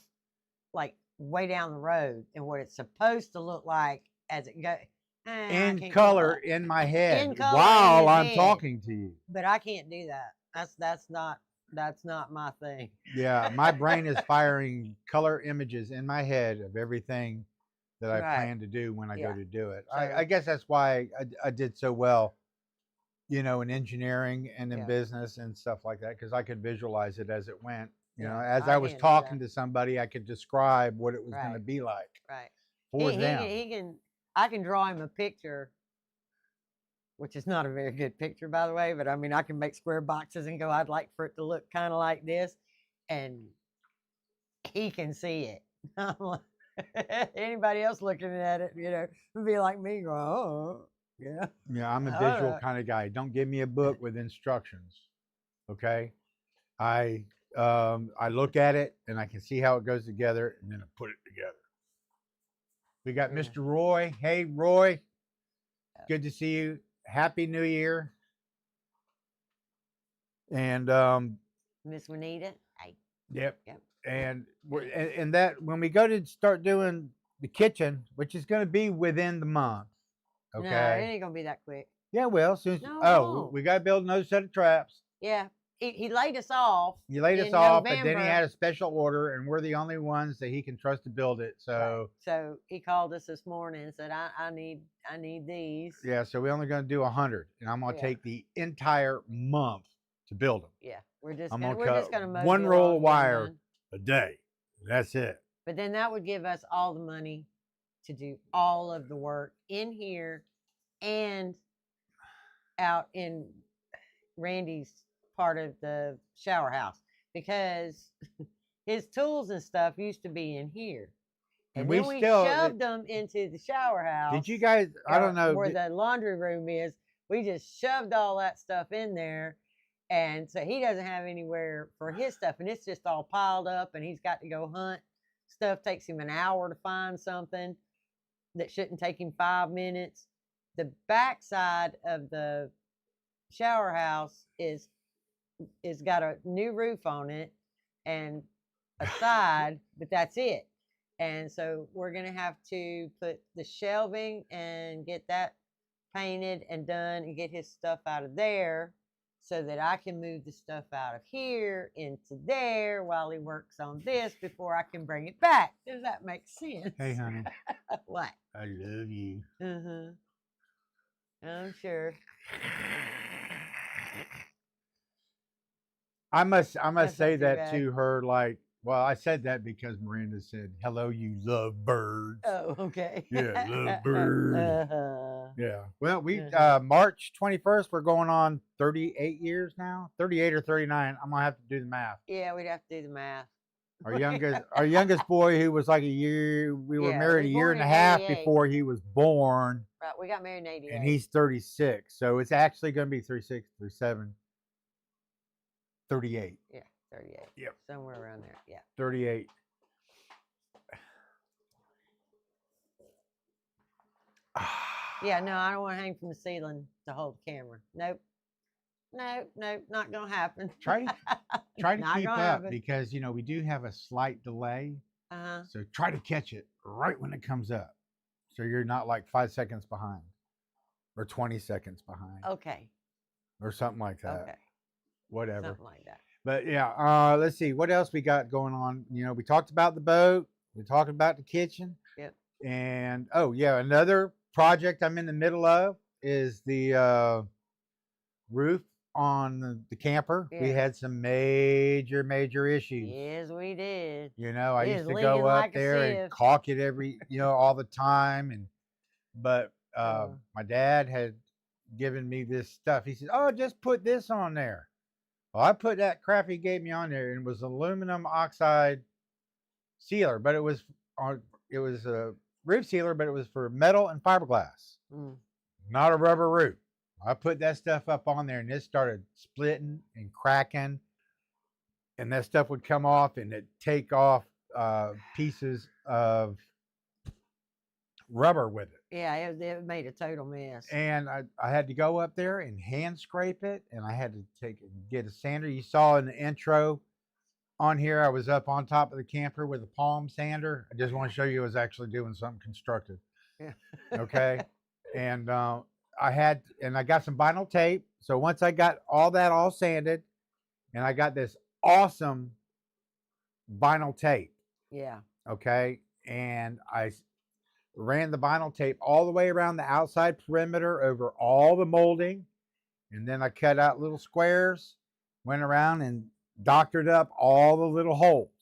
like way down the road and what it's supposed to look like as it goes. In color in my head In color in while his I'm head. talking to you. But I can't do that. That's not my thing. Yeah, my brain is firing color images in my head of everything that I Right. plan to do when I go Yeah. to do it. So- I guess that's why I did so well, in engineering and in Yeah. business and stuff like that, because I could visualize it as it went. Yeah, As I I was can't do talking that. to somebody, I could describe what it was going to Right. be like Right. for He them. can, he can. I can draw him a picture, which is not a very good picture, by the way. But I mean, I can make square boxes and go, I'd like for it to look kind of like this, and he can see it. I'm like, anybody else looking at it, would be like me, going, oh, yeah. Yeah, I'm a All visual right. kind of guy. Don't give me a book with instructions. Okay. I look at it and I can see how it goes together, and then I put it together. We got Yeah. Mr. Roy. Hey, Roy. Yeah. Good to see you. Happy New Year. And Miss Juanita. Hey. yep. Yep. And and that when we go to start doing the kitchen, which is going to be within the month. Okay. No, it ain't gonna be that quick. Yeah, well, since No, it won't. we got to build another set of traps. Yeah. He laid us off. You laid us in off, but then he November. had a special order, and we're the only ones that he can trust to build it. Right. So So he called us this morning and said, I need these. yeah, so we're only going to do 100, and I'm going to Yeah. take the entire month to build them Yeah. We're just I'm gonna gonna we're just cut gonna mosey one roll along of getting wire. done. a day. That's it. But then that would give us all the money to do all of the work in here and out in Randy's part of the shower house, because his tools and stuff used to be in here. And And we then we still- shoved them into the shower house. Did you guys? I don't know. where the laundry room is. We just shoved all that stuff in there, and so he doesn't have anywhere for his stuff, and it's just all piled up, and he's got to go hunt. Stuff takes him an hour to find something that shouldn't take him 5 minutes. The backside of the shower house is got a new roof on it and a side, but that's it. And so we're gonna have to put the shelving and get that painted and done and get his stuff out of there, so that I can move the stuff out of here into there while he works on this before I can bring it back. Does that make sense? Hey, honey, What? I love you. I'm sure. I must That's not say too that bad. to her. Like, well, I said that because Miranda said, "Hello, you love birds." Oh, okay. Yeah, little bird. Uh-huh. Yeah. Well, we Mhm. March 21st, we're going on 38 years now. 38 or 39. I'm gonna have to do the math. Yeah, we'd have to do the math. Our youngest boy, who was like a year, we were Yeah, married a was year born and a in half 88. before he was born, Right, we got married in 88. and he's 36. So it's actually gonna be 36, 37, 38. Yeah, 38. Yep. Somewhere around there. Yeah. 38. Yeah, no, I don't want to hang from the ceiling to hold the camera. Nope. Nope, not gonna happen. Try to Not keep gonna up happen. because we do have a slight delay. Uh-huh. So try to catch it right when it comes up. So you're not like 5 seconds behind or 20 seconds behind Okay. or something like that. Okay. Whatever. Something like that. But yeah, let's see what else we got going on. We talked about the boat, we talked about the kitchen. Yep. And oh yeah, another project I'm in the middle of is the roof on the camper. We Yeah. had some major issues. Yes, we did. I It used is to leaking go up like a there and sieve. caulk it every, all the time. But Oh. my dad had given me this stuff. He said, "Oh, just put this on there." Well, I put that crap he gave me on there, and it was aluminum oxide sealer, but it was a roof sealer, but it was for metal and fiberglass, Mm. not a rubber roof. I put that stuff up on there, and it started splitting and cracking, and that stuff would come off, and it'd take off pieces of rubber with it. Yeah, it made a total mess. And I had to go up there and hand scrape it, and I had to get a sander. You saw in the intro on here, I was up on top of the camper with a palm sander. I just want to show you I was actually doing something constructive. Yeah. Okay. And I got some vinyl tape. So once I got all that all sanded, and I got this awesome vinyl tape. Yeah. Okay. And I ran the vinyl tape all the way around the outside perimeter over all the molding. And then I cut out little squares, went around and doctored up all the little holes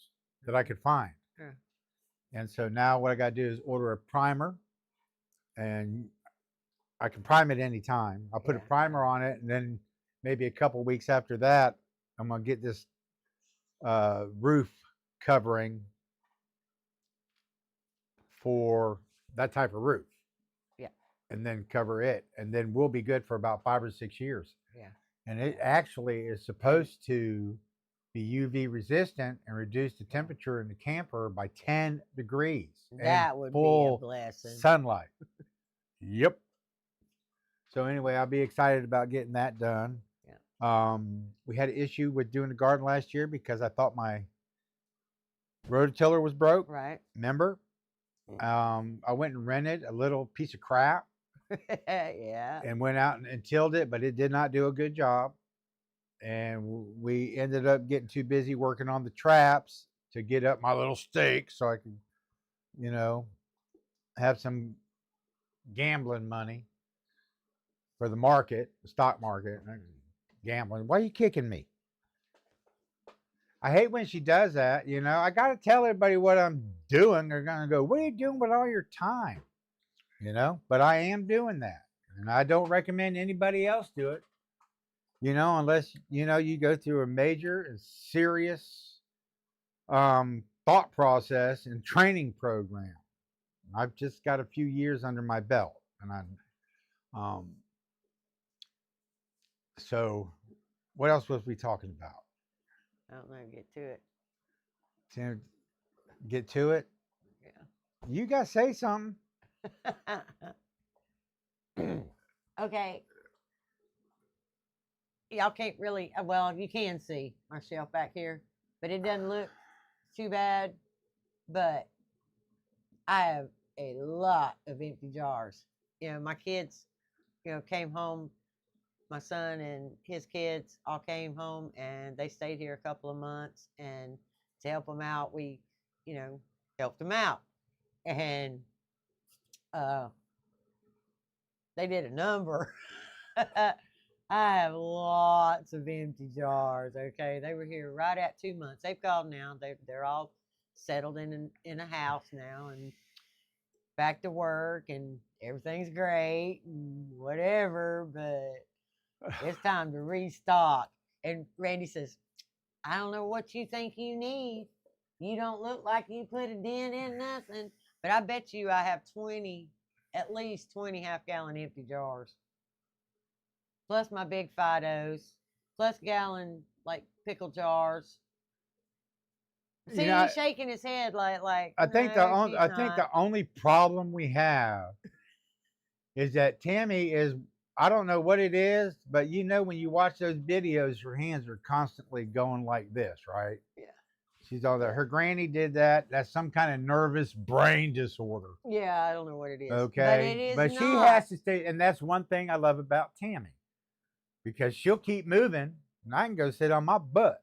that I could find. Yeah. And so now what I got to do is order a primer, and I can prime it anytime. I'll put a primer on it, and then maybe a couple weeks after that, I'm going to get this roof covering for that type of roof. Yeah. And then cover it. And then we'll be good for about 5 or 6 years. Yeah. And it actually is supposed to be UV resistant and reduce the temperature in the camper by 10 degrees. That would be a blessing. Sunlight. Yep. So anyway, I'll be excited about getting that done. Yeah. We had an issue with doing the garden last year because I thought my rototiller was broke. Right. Remember? I went and rented a little piece of crap. Yeah. And went out and tilled it, but it did not do a good job. And we ended up getting too busy working on the traps to get up my little stake so I could, have some gambling money for the market, the stock market. Gambling. Why are you kicking me? I hate when she does that. I got to tell everybody what I'm doing. They're going to go, what are you doing with all your time? But I am doing that. And I don't recommend anybody else do it, unless, you go through a major and serious thought process and training program. I've just got a few years under my belt. And so what else was we talking about? I don't know. Get to it. Get to it? Yeah. You got to say something. Okay. Y'all can't really, well, you can see my shelf back here, but it doesn't look too bad. But I have a lot of empty jars. My kids, came home. My son and his kids all came home, and they stayed here a couple of months. And to help them out, we, helped them out. And they did a number. I have lots of empty jars. Okay, they were here right at 2 months. They've gone now. They're all settled in a house now and back to work, and everything's great and whatever. But it's time to restock. And Randy says, "I don't know what you think you need. You don't look like you put a dent in nothing." But I bet you I have at least 20 half-gallon empty jars. Plus my big Fidos, plus gallon pickle jars. See, he's shaking his head like. I think the only problem we have is that Tammy is. I don't know what it is, but when you watch those videos, her hands are constantly going like this, right? Yeah. She's all there. Her granny did that. That's some kind of nervous brain disorder. Yeah, I don't know what it is. Okay. But it is But not. she has to stay, and that's one thing I love about Tammy. Because she'll keep moving, and I can go sit on my butt.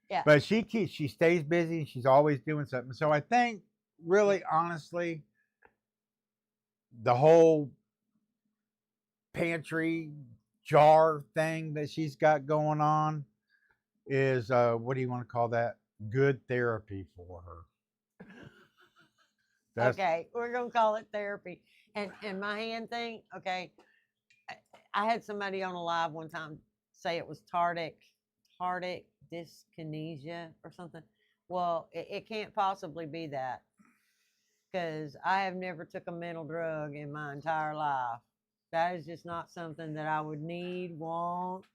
Yeah. But she stays busy, and she's always doing something. So I think, really, honestly, the whole pantry jar thing that she's got going on is what do you want to call that? Good therapy for her. Okay, we're gonna call it therapy. And my hand thing, okay. I had somebody on a live one time say it was tardic dyskinesia or something. Well, it can't possibly be that, because I have never took a mental drug in my entire life. That is just not something that I would need, want,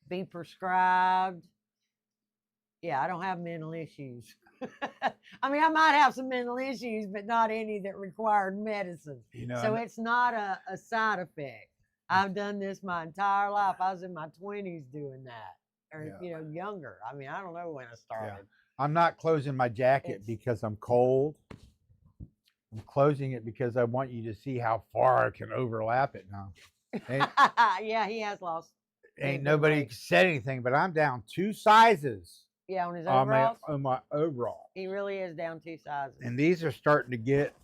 be prescribed. Yeah, I don't have mental issues. I mean, I might have some mental issues, but not any that required medicine. You know, So and- it's not a side effect. I've done this my entire life. I was in my 20s doing that, or Yeah. younger. I mean, I don't know when I started. I'm not closing my jacket It's- because I'm cold. I'm closing it because I want you to see how far I can overlap it now. Ain't, Yeah, he has lost. ain't good nobody weight. said anything, but I'm down 2 sizes Yeah, on his on overalls. my overall. He really is down 2 sizes. And these are starting to get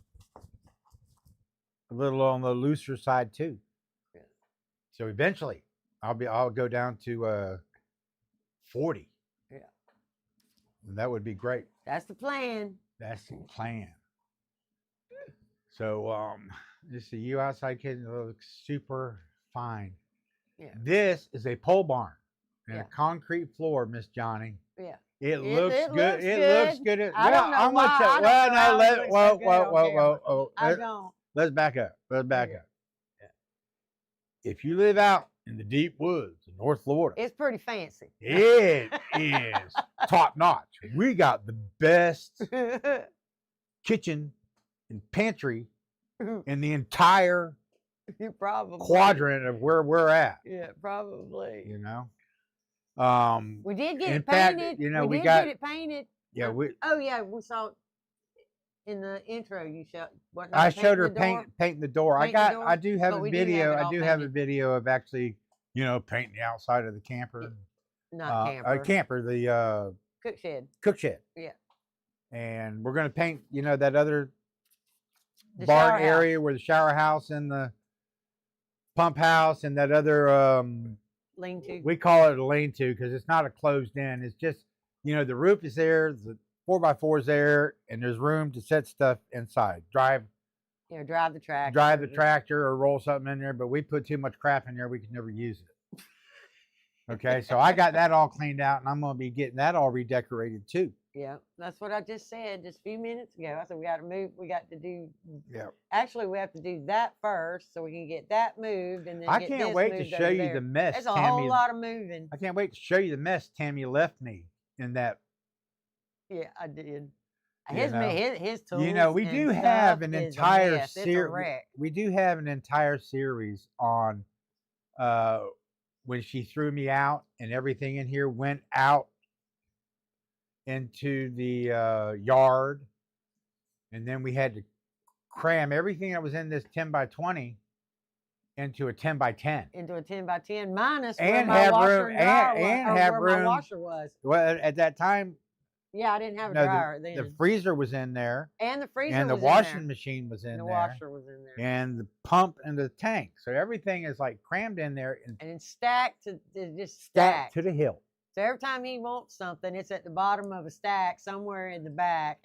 a little on the looser side too. Yeah. So eventually I'll go down to 40. Yeah. And that would be great. That's the plan. That's the plan. So just see you outside kids look super fine. Yeah. This is a pole barn and Yeah. a concrete floor, Miss Johnny. Yeah. It looks it good. looks It good. looks good. I don't know why. I don't know how it looks so good on camera. I don't. Let's back up. Let's back Okay. up. If you live out in the deep woods in North Florida, It's pretty fancy. it is top notch. We got the best kitchen and pantry in the entire You probably quadrant of where we're at. Yeah, probably. You know. We did get In it fact, painted. you know, we did got- get it painted. Yeah, we. Oh yeah, we saw it in the intro. You showed. What? I showed her the door? painting the door. Painting the I door? I do have But a we do have video. it I all do have a painted. video of actually, painting the outside of the camper. Not camper. A camper, the Cook shed. cook shed. Yeah. And we're gonna paint, that other The barn shower house. area where the shower house and the pump house and that other Lean to. we call it a lean-to because it's not a closed in. It's just, the roof is there, the 4x4 is there, and there's room to set stuff inside. Drive Drive the tractor. drive the tractor or roll something in there, but we put too much crap in there, we could never use it. Okay, so I got that all cleaned out, and I'm gonna be getting that all redecorated too. Yeah, that's what I just said just a few minutes ago. I said we got to move. We got to do. Yeah. Actually, we have to do that first, so we can get that moved, and then I get can't this wait to moved show over you there. the mess There's a Tammy. whole lot of moving. I can't wait to show you the mess Tammy left me in that. Yeah, I did. You His know. his tools. We and do have stuff an is a entire mess. It's a series. wreck. We do have an entire series on when she threw me out and everything in here went out into the yard, and then we had to cram everything that was in this 10 by 20 into a 10 by 10. Into a 10 by 10 minus where And my have washer room- and dryer and was, or have where my room- washer was. Well, at that time, Yeah, I didn't have a no, dryer the then. freezer was in there, And the freezer and the was washing in there. machine was in And the there, washer was in there. and the pump and the tank. So everything is like crammed in there and And it's stacked to just stacked stacked. to the hill. So every time he wants something, it's at the bottom of a stack somewhere in the back.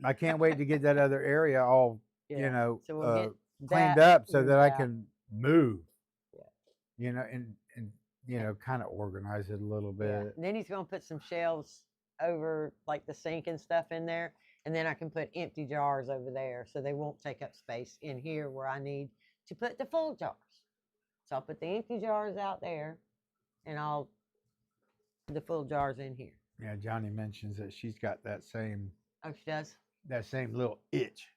I can't wait to get that other area all, Yeah. So we'll get cleaned that up so that moved I out. can move. Yeah. And kind of organize it a little Yeah. bit. And then he's gonna put some shelves over like the sink and stuff in there, and then I can put empty jars over there, so they won't take up space in here where I need to put the full jars. So I'll put the empty jars out there, and I'll the full jars in here. Yeah, Johnny mentions that she's got that same Oh, she does. little itch.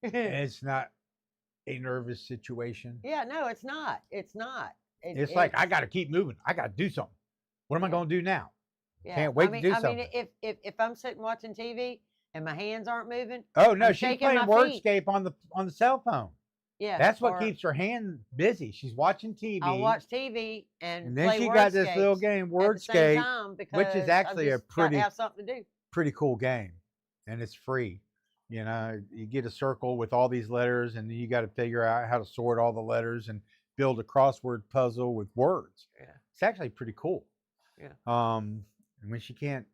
It's not a nervous situation. Yeah, no, it's not. It's not. It's like I got to keep moving. I got to do something. What am I Yeah. going to do now? Yeah. can't wait I to mean, do I mean, something. if I'm sitting watching TV and my hands aren't moving, Oh no, I'm she's shaking playing my feet. Wordscape on the cell phone. yeah, That's what or keeps her hand busy. She's watching TV. I'll watch TV and and then play she got this little Wordscapes game, at the same Wordscape, time which is because actually a I've just gotta pretty- have something to do. pretty cool game, and it's free. You get a circle with all these letters, and then you got to figure out how to sort all the letters and build a crossword puzzle with words. Yeah. It's actually pretty cool. Yeah. And when she can't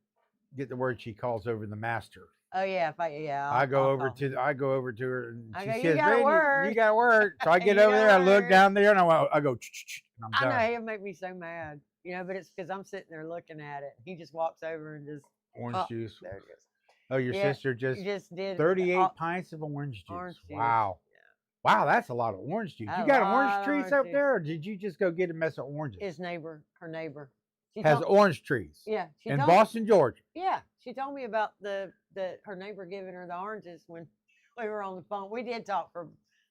get the word, she calls over the master. Oh yeah, I go over to her, and I she go, "You says, got a "Randy, word." you got a word." So I get You over got there, a I look word. down there, and I go, "Ch-ch-ch," and I'm I know done. he'll make me so mad, but it's because I'm sitting there looking at it. He just walks over and just Orange Oh, juice. there it is. Oh, your Yeah, sister just He just did 38 all- pints of orange juice. orange juice. Wow. Wow, that's a lot of orange juice. A You got lot orange of trees orange up juice. there, or did you just go get a mess of oranges? His neighbor, her neighbor, She has told- orange trees yeah, she in told Boston, Georgia. Yeah, she told me about the her neighbor giving her the oranges when we were on the phone. We did talk for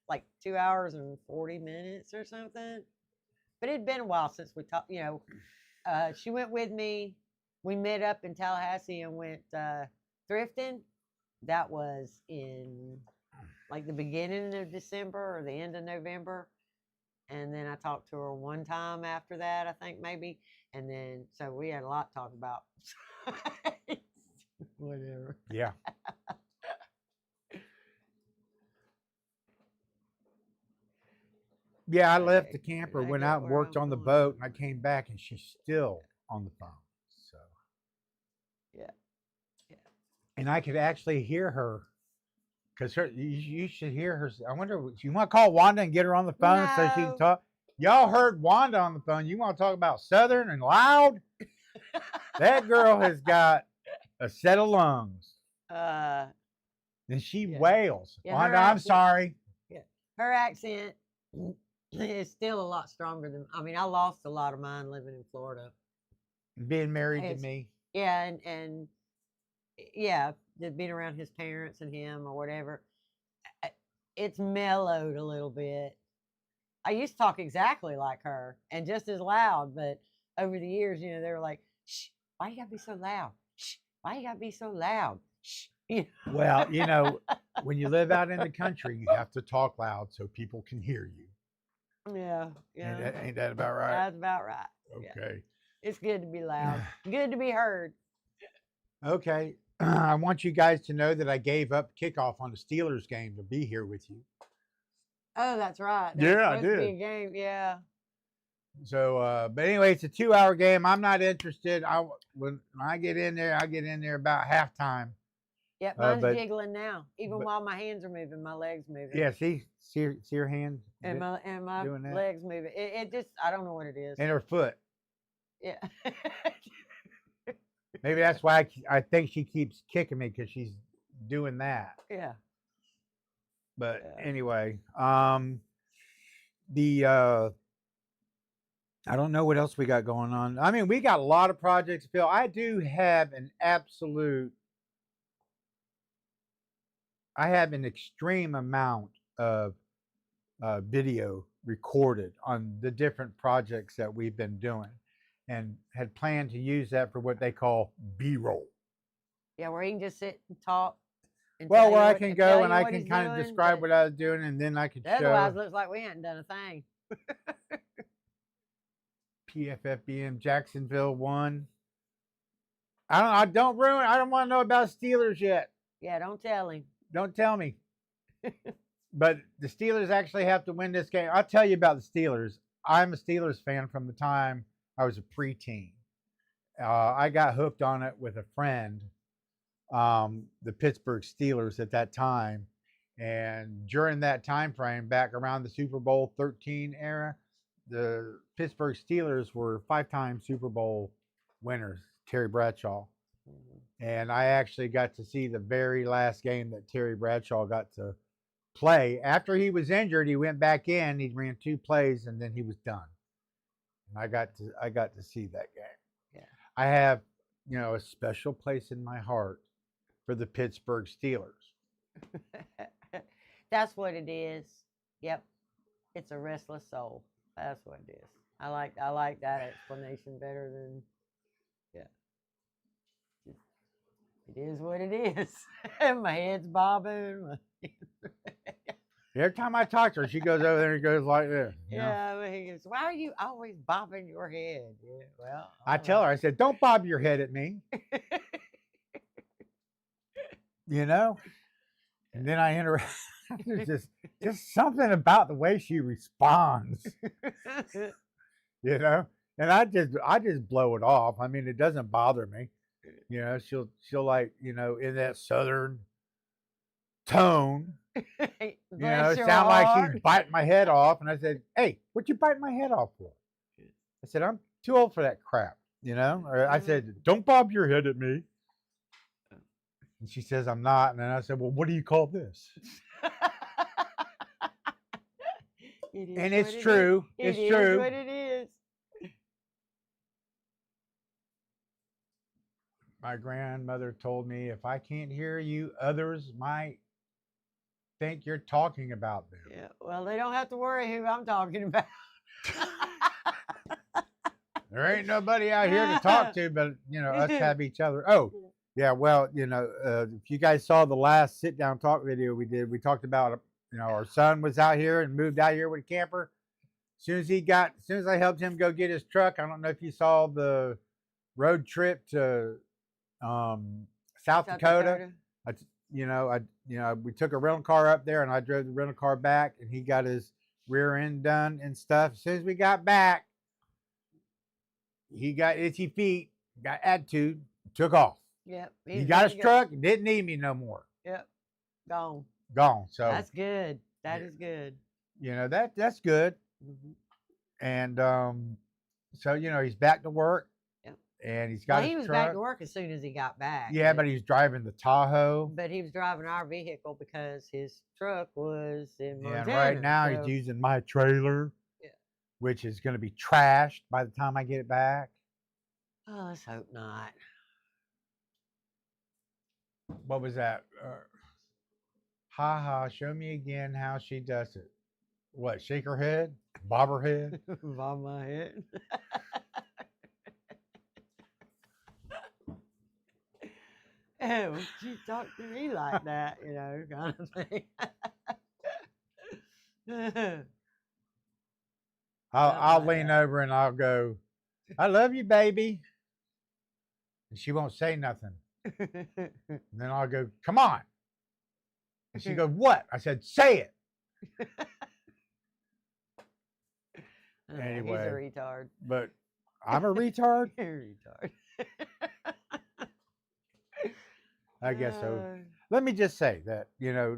like 2 hours and 40 minutes or something. But it'd been a while since we talked. You know, she went with me. We met up in Tallahassee and went thrifting. That was in like the beginning of December or the end of November. And then I talked to her one time after that, I think maybe. And then, so we had a lot to talk about. Whatever. Yeah. Yeah, I left the Okay, camper, I went get out and where worked I'm on the going. boat, and I came back and she's still on the phone. So Yeah. and I could actually hear her because you should hear her. I wonder, you want to call Wanda and get her on the phone so she can No. talk? Y'all heard Wanda on the phone. You want to talk about Southern and loud? That girl has got a set of lungs, Uh, and she Yeah. wails. Yeah, her Wanda, I'm accent- sorry. her accent is still a lot stronger than, I mean, I lost a lot of mine living in Florida. Being married It's- to me. Yeah, and yeah, just being around his parents and him or whatever, it's mellowed a little bit. I used to talk exactly like her and just as loud, but over the years, you know, they were like, "Shh, why you gotta be so loud? Shh, why you gotta be so loud? Shh." You know? Well, you know, when you live out in the country, you have to talk loud so people can hear you. Yeah, yeah, Ain't that about right? that's about right. Yeah. Okay. It's good to be loud, good to be heard. Okay. I want you guys to know that I gave up kickoff on the Steelers game to be here with you. Oh, that's right. Yeah, I supposed to be did. a game. Yeah. So, but anyway, it's a 2-hour game. I'm not interested. When I get in there, I get in there about halftime. Yep, mine's but- jiggling now. Even but- while my hands are moving, my legs moving. Yeah, see her hand And my doing that? legs moving. It just, I don't know what it is. and her foot. Yeah. Maybe that's why I think she keeps kicking me because she's doing that. Yeah. But Yeah. anyway, I don't know what else we got going on. I mean, we got a lot of projects, Phil. I do have I have an extreme amount of video recorded on the different projects that we've been doing and had planned to use that for what they call B-roll. Yeah, where he can just sit and talk. And Well, tell you where I what- can and tell go you and I what can he's kind of doing, describe but what I was doing, and then I could Otherwise, show looks like we hadn't done a thing. PFFBM Jacksonville won. I don't want to know about Steelers yet. Yeah, don't tell him. Don't tell me. But the Steelers actually have to win this game. I'll tell you about the Steelers. I'm a Steelers fan from the time I was a preteen. I got hooked on it with a friend, the Pittsburgh Steelers at that time. And during that time frame, back around the Super Bowl 13 era, the Pittsburgh Steelers were 5-time Super Bowl winners, Terry Bradshaw. And I actually got to see the very last game that Terry Bradshaw got to play. After he was injured, he went back in, he ran 2 plays, and then he was done. And I got to see that game. Yeah. I have, a special place in my heart for the Pittsburgh Steelers. That's what it is. Yep. It's a restless soul. That's what it is. I like that explanation better than, yeah. It is what it is. My head's bobbing. Every time I talk to her, she goes over there and goes like this. Yeah, but he goes, "Why are you always bobbing your head?" Yeah, well, I tell her, I said, "Don't bob your head at me." And then I interact. There's just something about the way she responds, and I just blow it off. I mean, it doesn't bother me. She'll like, in that Southern tone, Bless your sound like heart. she's biting my head off. And I said, "Hey, what you biting my head off for?" I said, "I'm too old for that crap." Or I said, "Don't bob your head at me." And she says, "I'm not." And then I said, "Well, what do you call this?" It is And what it's it is. true. It It's is true. what it is. my grandmother told me, if I can't hear you, others might think you're talking about them. Yeah. Well, they don't have to worry who I'm talking about. There ain't nobody out here to talk to, but us have each other. Oh, yeah. Well, if you guys saw the last sit down talk video we did, we talked about, our son was out here and moved out here with a camper. As soon as I helped him go get his truck, I don't know if you saw the road trip to South Dakota. We took a rental car up there and I drove the rental car back and he got his rear end done and stuff. As soon as we got back, he got itchy feet, got attitude, took off. Yep. He got his truck, didn't need me no more. Yep. Gone. So that's good. That is good. That's good. Mm-hmm. And so he's back to work. Yep. And he's got his he was truck. back to work as soon as he got back. Yeah, but he's driving the Tahoe. But he was driving our vehicle because his truck was in Montana. And right now he's using my trailer. Yeah. Which is going to be trashed by the time I get it back. Oh, let's hope not. What was that? Show me again how she does it. What, shake her head? Bob her head? Bob my head. Oh, she talked to me like that, kind of thing. I'll lean over and I'll go, I love you, baby. And she won't say nothing. And then I'll go, come on. And she goes, what? I said, say it. Anyway. He's a retard. But I'm a retard? You're a retard. I guess so. Let me just say that,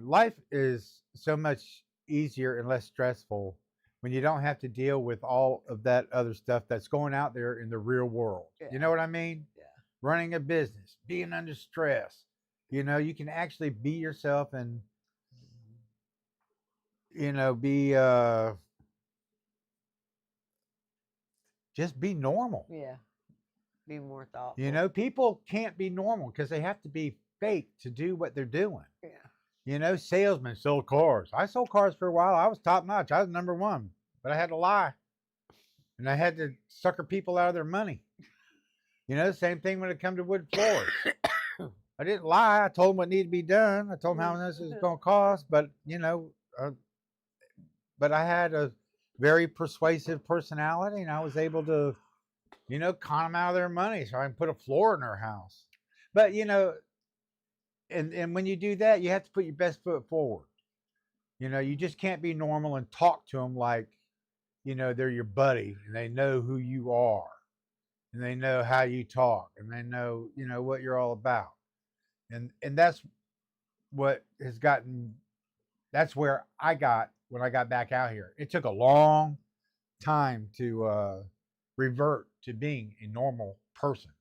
life is so much easier and less stressful when you don't have to deal with all of that other stuff that's going out there in the real world. Yeah. You know what I mean? Yeah. Running a business, being under stress. You can actually be yourself and, just be normal. Yeah. Be more thoughtful. People can't be normal because they have to be fake to do what they're doing. Yeah. Salesmen sold cars. I sold cars for a while. I was top notch. I was number one, but I had to lie. And I had to sucker people out of their money. Same thing when it come to wood floors. I didn't lie. I told them what needed to be done. I told them how much it was going to cost, but but I had a very persuasive personality and I was able to, con them out of their money so I can put a floor in their house. But, and when you do that, you have to put your best foot forward. You just can't be normal and talk to them like, they're your buddy and they know who you are and they know how you talk and they know, what you're all about. And that's what has that's where I got when I got back out here. It took a long time to revert to being a normal person.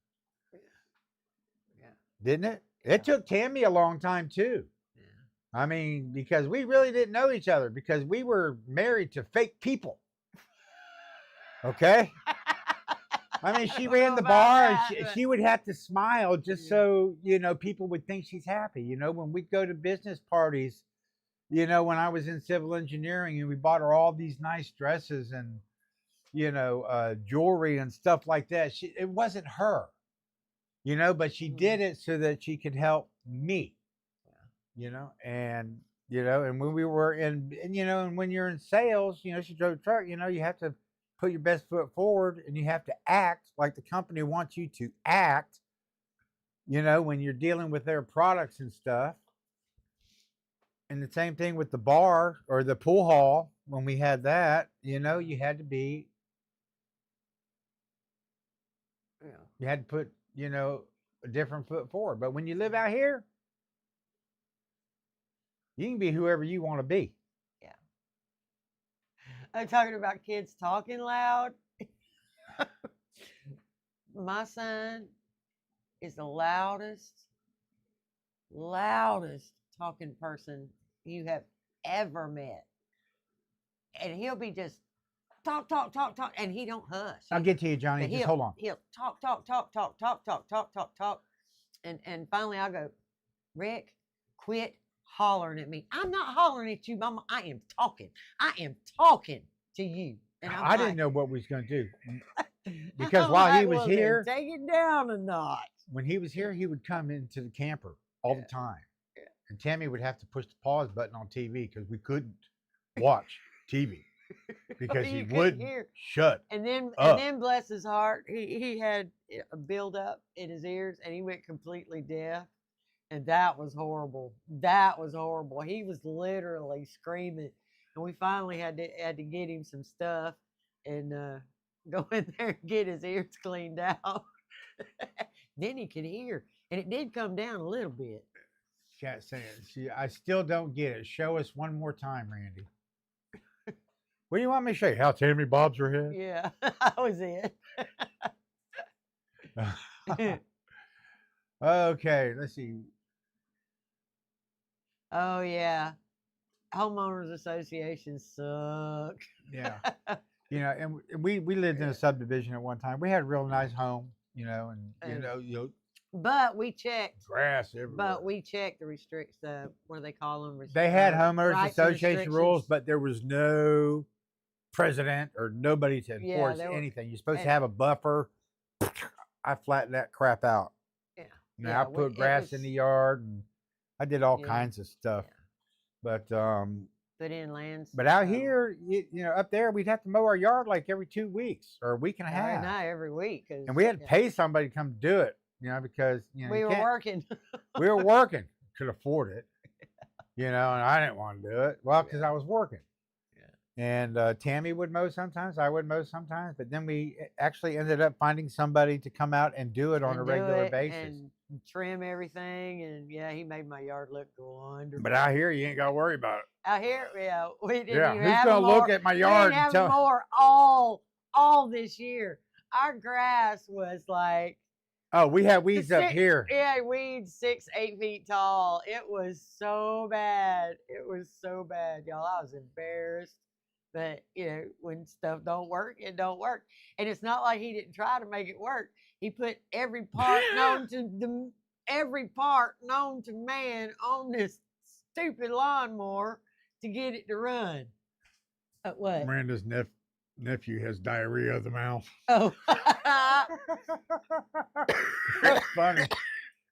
Yeah. Didn't it? It took Tammy a long time too. Yeah. I mean, because we really didn't know each other because we were married to fake people. Okay? I mean, she ran the bar and she would have to smile just so, people would think she's happy. When we'd go to business parties, when I was in civil engineering and we bought her all these nice dresses and, jewelry and stuff like that. It wasn't her, but she did it so that she could help me, and when we were and when you're in sales, she drove a truck, you have to put your best foot forward and you have to act like the company wants you to act, when you're dealing with their products and stuff. And the same thing with the bar or the pool hall. When we had that, you had to be, you had to put, a different foot forward. But when you live out here, you can be whoever you want to be. Yeah. I'm talking about kids talking loud. My son is the loudest talking person you have ever met. And he'll be just talk, and he don't hush. I'll get to you, Johnny. Just hold on. He'll talk. And finally I go, Rick, quit hollering at me. I'm not hollering at you, Mama. I am talking. I am talking to you. And I'm I didn't like, know what we was going to do because I'm while he like, was well, then here, take it down a notch. when he was here, he would come into the camper all the Yeah. time. Yeah. And Tammy would have to push the pause button on TV because we couldn't watch TV because he You couldn't wouldn't hear. shut. And then, up. bless his heart, he had a buildup in his ears, and he went completely deaf, and that was horrible. That was horrible. He was literally screaming, and we finally had to get him some stuff and go in there and get his ears cleaned out. Then he could hear, and it did come down a little bit. Can't say it. See, I still don't get it. Show us one more time, Randy. What do you want me to show you? How Tammy bobs her head? Yeah, that was it. Okay, let's see. Oh yeah, homeowners associations suck. Yeah. You know, and we lived in a subdivision at one time. We had a real nice home, you know, and you know, But we checked. grass everywhere. But we checked the what do they call them? They had homeowners rights and association rules, restrictions. but there was no president or nobody to Yeah, enforce there were- anything. You're supposed to and- have a buffer. I flattened that crap out. Yeah. You know, Yeah, I put it grass in was- the yard and I did all Yeah. kinds of stuff. Yeah. But Put in lands. but out here, you know, up there, we'd have to mow our yard like every 2 weeks or a week and a half. Not every week. 'Cause, And we had to yeah, pay somebody to come do it, you know, because you know we you were can't- working. we were working, could afford it, you know, and I didn't want to do it. Well, because I was working. And Tammy would mow sometimes, I would mow sometimes, but then we actually ended up finding somebody to come out and do it on and a do regular it basis. and trim everything. And yeah, he made my yard look wonderful. But out here, you ain't got to worry about it. out here, yeah, we didn't Yeah, even who's have gonna a look mower. at my We yard didn't and have a tell? mower all this year. Our grass was like, Oh, we have weeds up six- here. yeah, weeds 6-8 feet tall. It was so bad. It was so bad, y'all. I was embarrassed. But you know, when stuff don't work, it don't work. And it's not like he didn't try to make it work. He put every part known to man on this stupid lawnmower to get it to run. What? Miranda's nephew has diarrhea of the mouth. Oh. That's funny.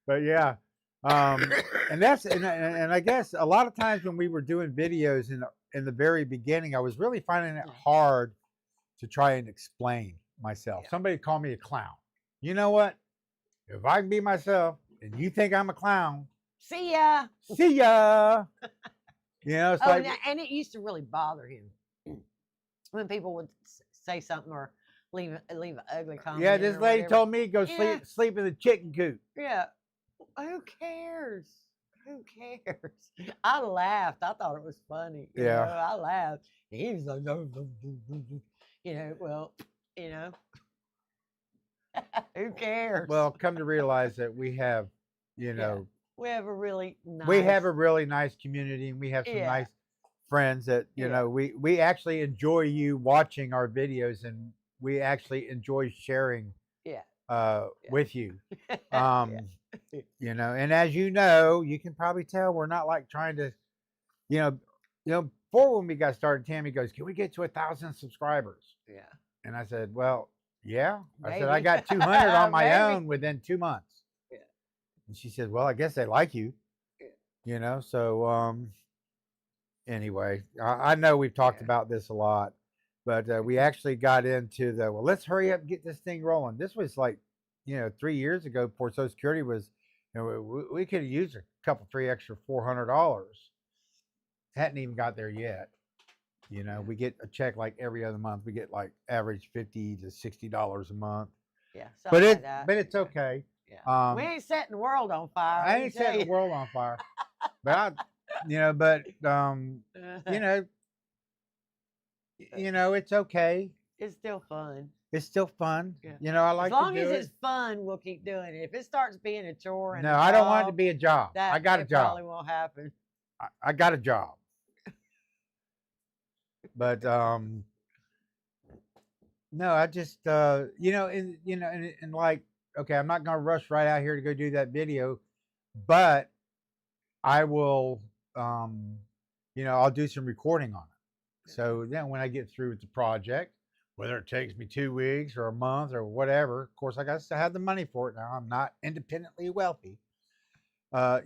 But yeah. And that's and I guess a lot of times when we were doing videos in the very beginning, I was really finding it hard to try and explain myself. Yeah. Somebody called me a clown. You know what? If I can be myself and you think I'm a clown, See ya. see ya. You know, it's Oh, like and it used to really bother him when people would say something or leave an ugly comment. yeah, this or lady whatever. told me to go Yeah. sleep in the chicken coop. Yeah. Who cares? Who cares? I laughed. I thought it was funny. You Yeah. know, I laughed. He was like, no, no, no, no, no. You know, well, you know, who cares? Well, come to realize that we have, you Yeah. know, we have a really nice. we have a really nice community and we have some Yeah. nice friends that, you Yeah. know, we actually enjoy you watching our videos and we actually enjoy sharing Yeah. with you. Yeah. You know, and as you know, you can probably tell we're not like trying to, you know, before when we got started, Tammy goes, "Can we get to 1,000 subscribers?" Yeah. And I said, "Well, yeah." I said, "I Maybe. got 200 on my Maybe. own within 2 months." Yeah. And she said, "Well, I guess they like you." Yeah. You know, so anyway, I know we've talked Yeah. about this a lot, but we actually got into well, let's hurry up and get this thing rolling. This was like, you know, 3 years ago before Social Security was, you know, we could have used a couple, 3 extra $400. Hadn't even got there yet. You know, we get a check like every other month. We get like average $50 to $60 a month. Yeah. But something like that. it's okay. Yeah. We ain't setting the world on fire. I let me ain't tell setting the you. world on fire. But you know, it's okay. It's still fun. It's still fun. Yeah. You know, I like as long to do as it. it's fun, we'll keep doing it. If it starts being a chore and No, a I don't want it to job, be a job. I got a it job. Probably won't happen. I got a job. But no, I just and like okay, I'm not going to rush right out here to go do that video, but I will, I'll do some recording on it. So then when I get through with the project, whether it takes me 2 weeks or a month or whatever, of course, I got to have the money for it now. I'm not independently wealthy. I'll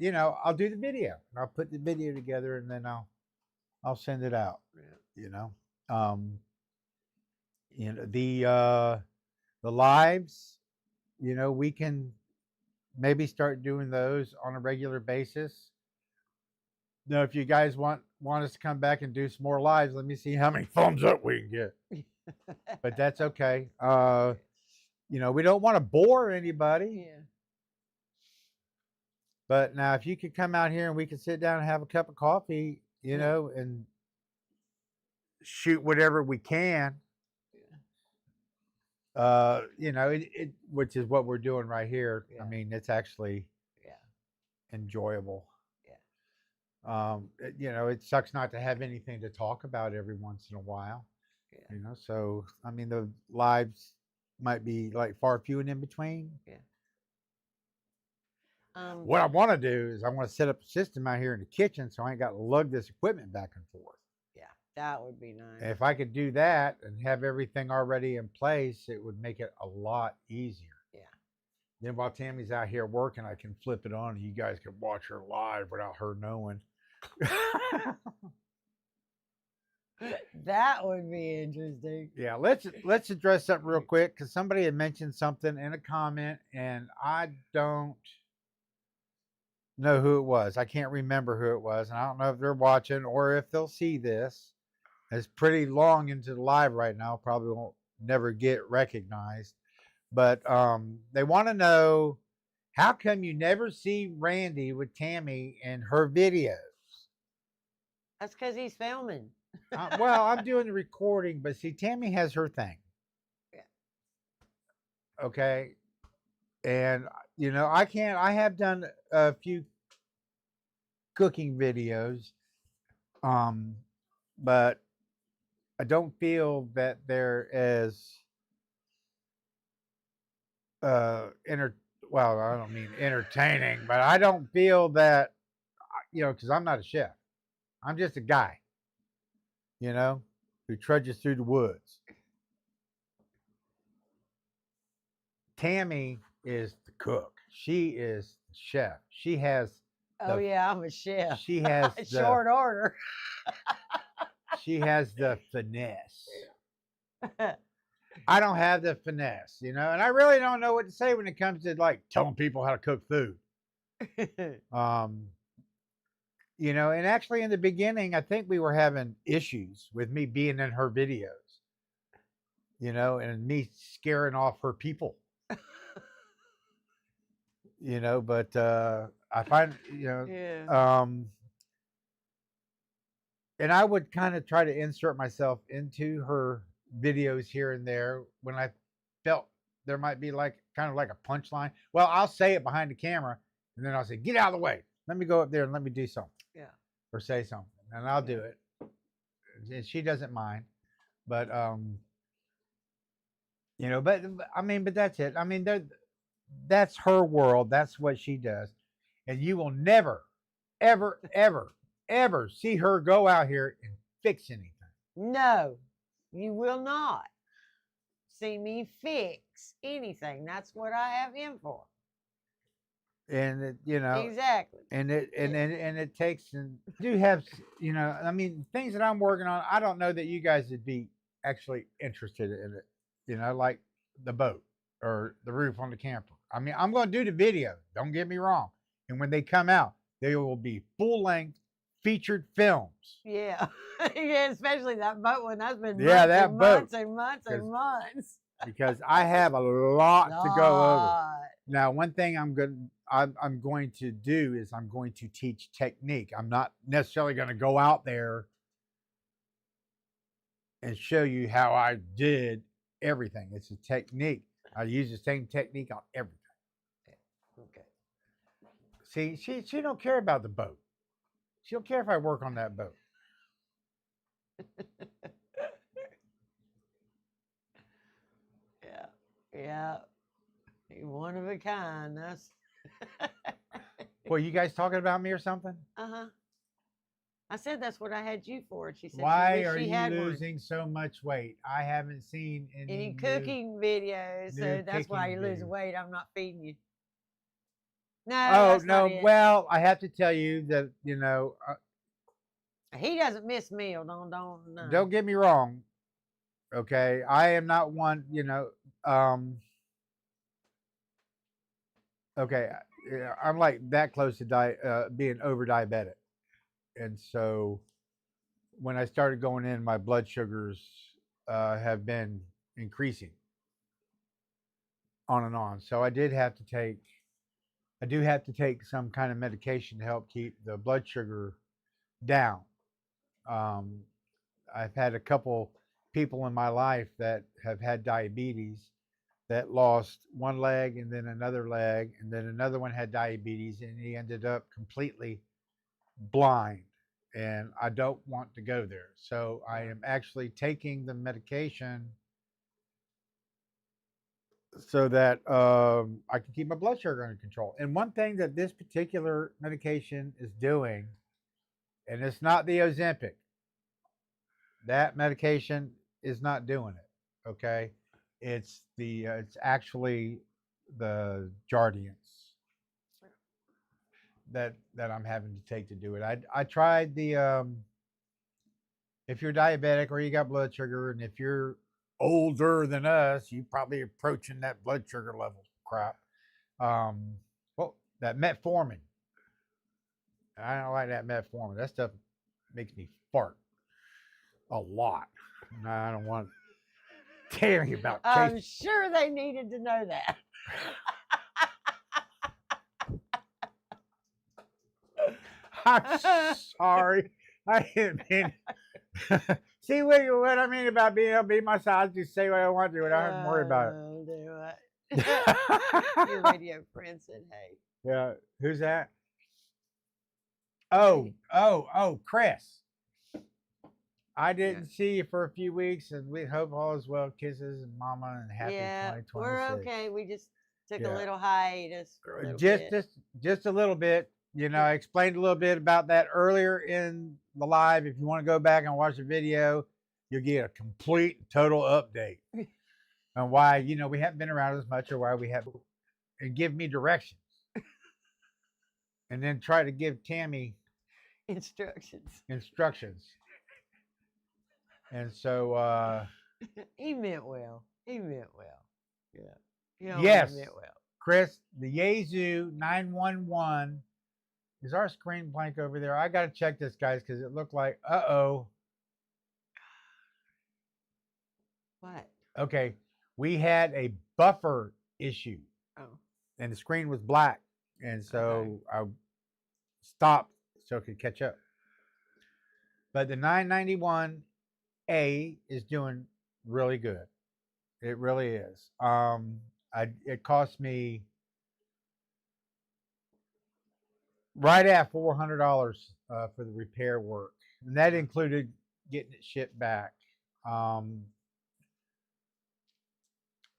do the video. I'll put the video together and then I'll send it out. Yeah. The lives, we can maybe start doing those on a regular basis. Now, if you guys want us to come back and do some more lives, let me see how many thumbs up we can get. But that's okay. We don't want to bore anybody. Yeah. But now, if you could come out here and we could sit down and have a cup of coffee, and shoot whatever we can, which is what we're doing right here. Yeah. I mean, it's actually enjoyable. Yeah. It sucks not to have anything to talk about every once in a while. Yeah. So I mean, the lives might be like far few and in between. Yeah. What I want to do is I want to set up a system out here in the kitchen so I ain't got to lug this equipment back and forth. Yeah, that would be nice. If I could do that and have everything already in place, it would make it a lot easier. Yeah. Then while Tammy's out here working, I can flip it on and you guys can watch her live without her knowing. That would be interesting. Yeah, let's address something real quick because somebody had mentioned something in a comment and I don't know who it was. I can't remember who it was, and I don't know if they're watching or if they'll see this. It's pretty long into the live right now. Probably won't never get recognized, but they want to know how come you never see Randy with Tammy in her videos. That's because he's filming. Well, I'm doing the recording, but see, Tammy has her thing. Yeah. Okay. And, I have done a few cooking videos, but I don't feel that they're as, I don't mean entertaining, but I don't feel that, because I'm not a chef. I'm just a guy, who trudges through the woods. Tammy is the cook. She is the chef. She has. Oh yeah, I'm a chef. She has short order. She has the finesse. I don't have the finesse, and I really don't know what to say when it comes to like telling people how to cook food. And actually in the beginning, I think we were having issues with me being in her videos, and me scaring off her people. But I find, and I would kind of try to insert myself into her videos here and there when I felt there might be like kind of like a punchline. Well, I'll say it behind the camera and then I'll say, get out of the way. Let me go up there and let me do something. Yeah. Or say something. And I'll do it. And she doesn't mind. But but that's it. I mean, that's her world. That's what she does. And you will never, ever, ever, ever see her go out here and fix anything. No, you will not see me fix anything. That's what I have him for. And Exactly. And it takes, and do have, things that I'm working on. I don't know that you guys would be actually interested in it, like the boat or the roof on the camper. I mean, I'm going to do the video. Don't get me wrong. And when they come out, they will be full length featured films. Yeah. Yeah, especially that boat one. That's been months and months and months. Because I have a lot to go over. Now, one thing I'm going to do is I'm going to teach technique. I'm not necessarily going to go out there and show you how I did everything. It's a technique. I use the same technique on everything. Okay. See, she don't care about the boat. She don't care if I work on that boat. You're one of a kind. That's Well, you guys talking about me or something? uh-huh. I said that's what I had you for. And she said Why she wished are she you had one. losing so much weight? I haven't seen Any new cooking videos, new so that's why cooking you're losing videos. weight. I'm not feeding you. No, Oh that's not no! it. Well, I have to tell you that He doesn't miss meal. Don't no. don't get me wrong. Okay, I am not one. Okay, yeah, I'm like that close to being over diabetic, and so when I started going in, my blood sugars have been increasing on and on. So I do have to take some kind of medication to help keep the blood sugar down. Um, I've had a couple people in my life that have had diabetes that lost one leg and then another leg, and then another one had diabetes, and he ended up completely blind. And I don't want to go there. So I am actually taking the medication so that I can keep my blood sugar under control. And one thing that this particular medication is doing, and it's not the Ozempic, that medication is not doing it. Okay, it's actually the Jardiance that I'm having to take to do it. I tried the if you're diabetic or you got blood sugar, and if you're older than us, you probably approaching that blood sugar level crap. Well, that metformin. I don't like that metformin. That stuff makes me fart a lot. I don't want to tell you about I'm chasing. sure they needed to know that. I'm sorry. I didn't mean. See what I mean about being able to be my size? Just say what I want to without having to worry about Oh, do it. it. Your radio friend said, "Hey." Yeah, who's that? Oh, Chris. I didn't see you for a few weeks, and we hope all is well. Kisses and mama, and happy Yeah, 2026. we're okay. We just took Yeah. a little hiatus. For a little Just, bit. just a little bit. You know, I explained a little bit about that earlier in the live. If you want to go back and watch the video, you'll get a complete, total update on why we haven't been around as much, or why we have, and give me directions, and then try to give Tammy instructions. And so, He meant well. He meant well. Yeah. Yes. He meant well. Chris, the Yaesu 911. Is our screen blank over there? I got to check this, guys, because it looked like, uh-oh. What? Okay, we had a buffer issue. Oh. And the screen was black. And so I stopped so it could catch up. But the 991A is doing really good. It really is. It cost me right at $400 for the repair work, and that included getting it shipped back. I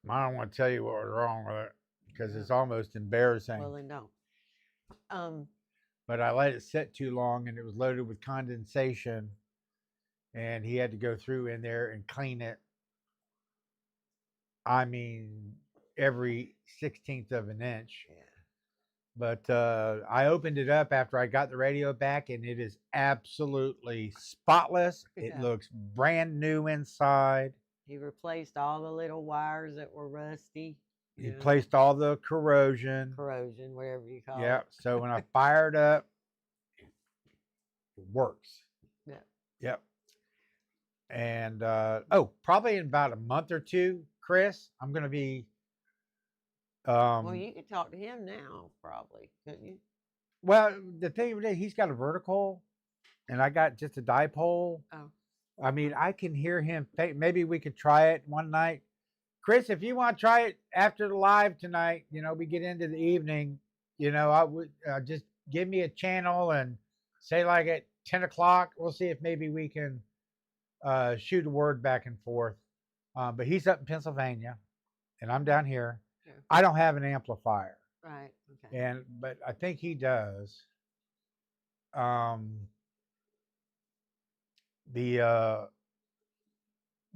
don't want to tell you what was wrong with it because it's almost embarrassing. Well, then don't. But I let it sit too long, and it was loaded with condensation, and he had to go through in there and clean it. I mean, every 16th of an inch. Yeah. But I opened it up after I got the radio back, and it is absolutely spotless. It Yeah. looks brand new inside. He replaced all the little wires that were rusty. He placed all the corrosion. Corrosion, whatever you call Yeah. it. So when I fired up, it works. Yeah. Yep. And probably in about a month or two, Chris, I'm going to be. Well, you could talk to him now, probably, couldn't you? Well, the thing is, he's got a vertical, and I got just a dipole. Oh. I mean, I can hear him. Maybe we could try it one night. Chris, if you want to try it after the live tonight, we get into the evening, I would just give me a channel and say like at 10 o'clock. We'll see if maybe we can shoot a word back and forth. But he's up in Pennsylvania, and I'm down here. Yeah. I don't have an amplifier, Right. Okay. but I think he does. The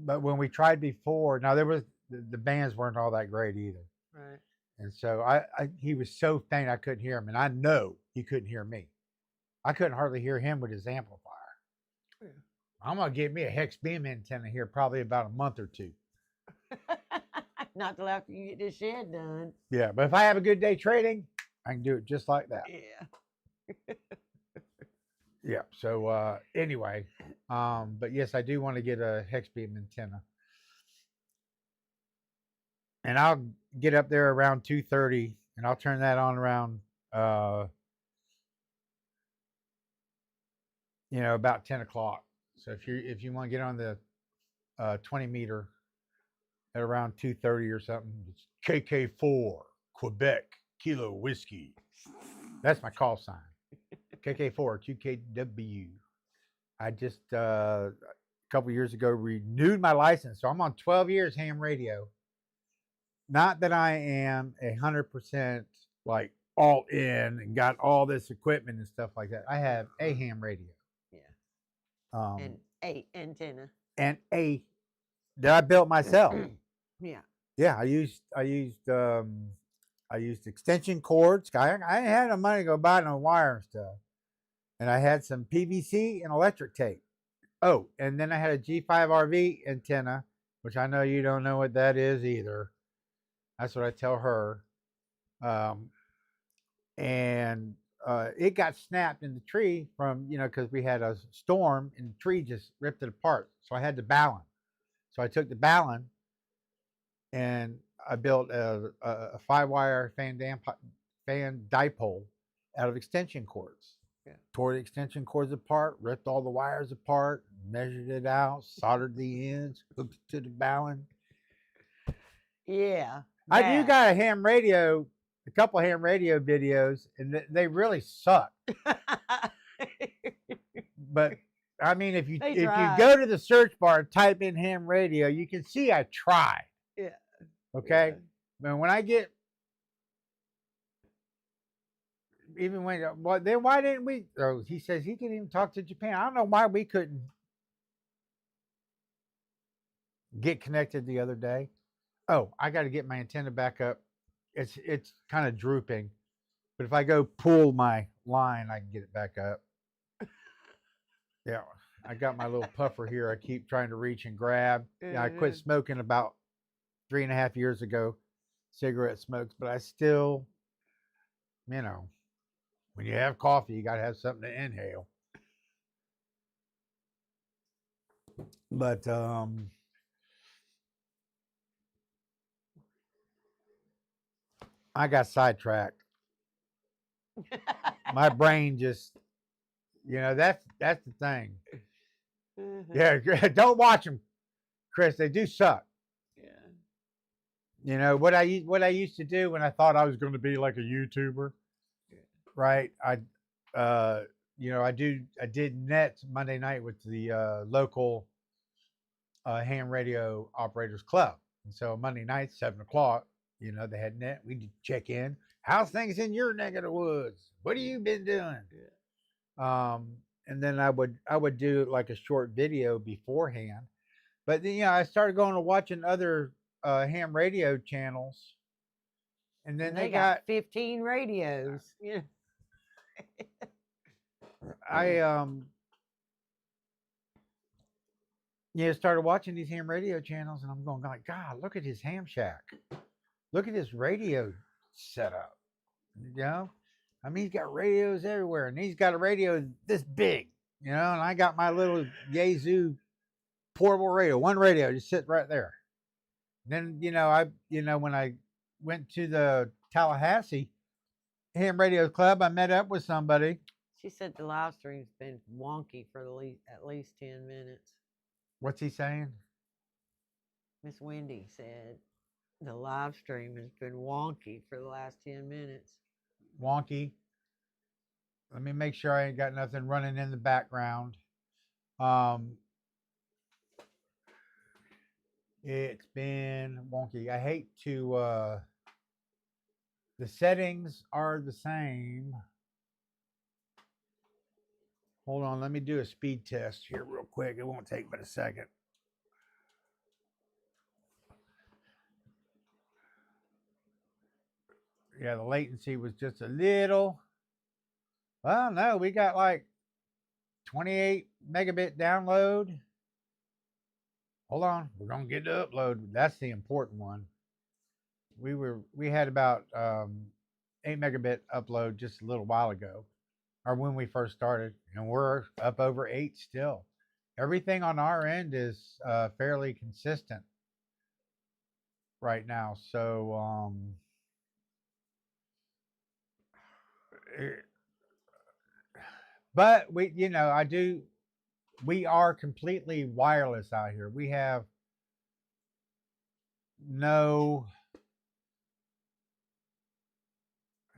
but when we tried before, now there was the bands weren't all that great either, Right. and so he was so faint I couldn't hear him, and I know he couldn't hear me. I couldn't hardly hear him with his amplifier. Yeah. I'm gonna get me a hex beam antenna here probably about a month or two. Not till after you get this shed done. Yeah, but if I have a good day trading, I can do it just like that. Yeah. Yeah. So anyway, but yes, I do want to get a hex beam antenna, and I'll get up there around 2:30, and I'll turn that on around about 10 o'clock. So if you want to get on the 20 meter at around 2:30 or something, it's KK4 Quebec Kilo Whiskey. That's my call sign. KK4 QKW. I just a couple years ago renewed my license, so I'm on 12 years ham radio. Not that I am 100% like all in and got all this equipment and stuff like that. I have a ham radio. Yeah. And a antenna. And a that I built myself. Yeah. Yeah, I used extension cords. I had no money to go buy no wire and stuff. And I had some PVC and electric tape. Oh, and then I had a G5RV antenna, which I know you don't know what that is either. That's what I tell her. And it got snapped in the tree from, because we had a storm and the tree just ripped it apart. So I had the balun. So I took the balun and I built a 5-wire fan dipole out of extension cords. Yeah. Tore the extension cords apart, ripped all the wires apart, measured it out, soldered the ends, hooked it to the balun. Yeah. I do got a couple ham radio videos, and they really suck. But I mean, if you go to the search bar and type in ham radio, you can see I tried. Yeah. Okay. Yeah. And when I get then why didn't we? Oh, he says he can even talk to Japan. I don't know why we couldn't get connected the other day. Oh, I got to get my antenna back up. It's kind of drooping, but if I go pull my line, I can get it back up. Yeah, I got my little puffer here. I keep trying to reach and grab. Yeah, I quit smoking about 3.5 years ago, cigarette smokes, but I still, when you have coffee, you got to have something to inhale. But I got sidetracked. My brain just, that's the thing. Yeah, don't watch them, Chris. They do suck. Yeah. What I used to do when I thought I was going to be like a YouTuber, right? I did nets Monday night with the local ham radio operators club, and so Monday night 7 o'clock. They had net. We check in. How's things in your neck of the woods? What have you been doing? Yeah. And then I would do like a short video beforehand. But then I started going to watching other ham radio channels, and then they got 15 radios. Yeah. I started watching these ham radio channels, and I'm going like, God, look at his ham shack. Look at this radio setup. I mean, he's got radios everywhere, and he's got a radio this big, and I got my little Yaesu portable radio, one radio just sitting right there. Then, when I went to the Tallahassee Ham Radio Club, I met up with somebody. She said the live stream's been wonky for at least 10 minutes. What's he saying? Miss Wendy said the live stream has been wonky for the last 10 minutes. Wonky. Let me make sure I ain't got nothing running in the background. It's been wonky. I hate to The settings are the same. Hold on, let me do a speed test here real quick. It won't take but a second. Yeah, the latency was just a little. Well, no, we got like 28 megabit download. Hold on, we're gonna get the upload. That's the important one. We had about 8 megabit upload just a little while ago, or when we first started, and we're up over 8 still. Everything on our end is fairly consistent right now. So but we are completely wireless out here. We have no,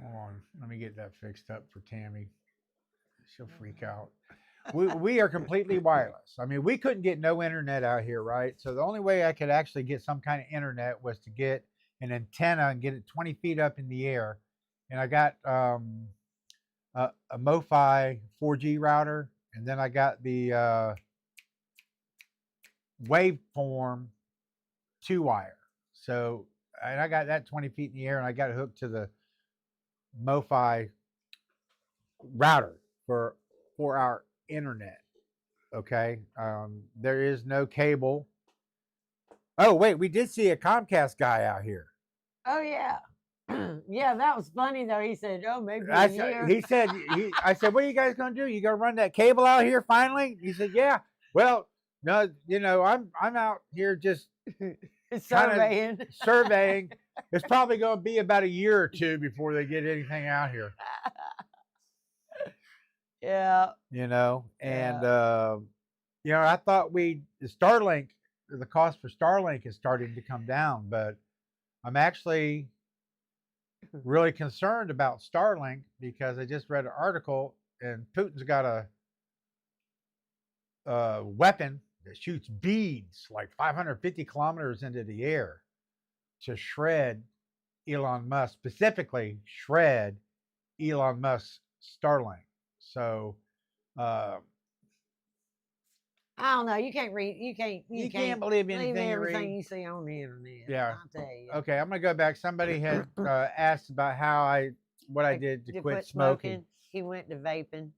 hold on, let me get that fixed up for Tammy. She'll freak out. We are completely wireless. I mean, we couldn't get no internet out here, right? So the only way I could actually get some kind of internet was to get an antenna and get it 20 feet up in the air. And I got a MoFi 4G router, and then I got the Waveform 2-wire. So, and I got that 20 feet in the air, and I got it hooked to the MoFi router for our internet. Okay. There is no cable. Oh, wait, we did see a Comcast guy out here. Oh, yeah. Yeah, that was funny, though. He said, oh, maybe a I year. said, I said, what are you guys going to do? You going to run that cable out here finally? He said, yeah. Well, no, I'm out here just Surveying. surveying. It's probably going to be about a year or two before they get anything out here. Yeah. And I thought the cost for Starlink is starting to come down, but I'm actually really concerned about Starlink because I just read an article, and Putin's got a weapon that shoots beads like 550 kilometers into the air to shred Elon Musk, specifically shred Elon Musk's Starlink. So I don't know. You can't read. You can't believe anything you everything read. you see on the internet. Yeah. I'll tell you. Okay, I'm gonna go back. Somebody had asked about what I did to quit smoking. He went to vaping.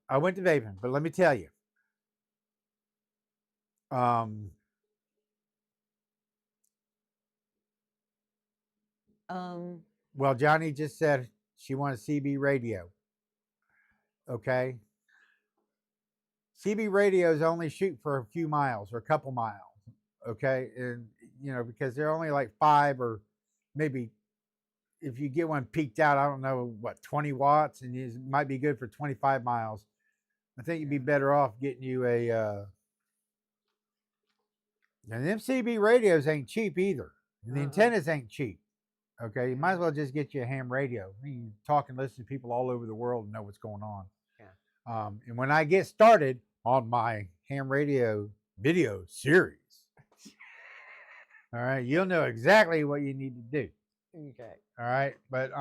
I went to vaping, but let me tell you. Well, Johnny just said she wanted CB radio. Okay. CB radios only shoot for a few miles or a couple miles. Okay. And, because they're only like 5 or maybe if you get one peaked out, I don't know, 20 watts, and it might be good for 25 miles. I think you'd be better off getting you and them CB radios ain't cheap either. And the antennas ain't cheap. Okay. You might as well just get you a ham radio. You can talk and listen to people all over the world and know what's going on. Yeah. And when I get started on my ham radio video series, all right, you'll know exactly what you need to do. Okay. All right. But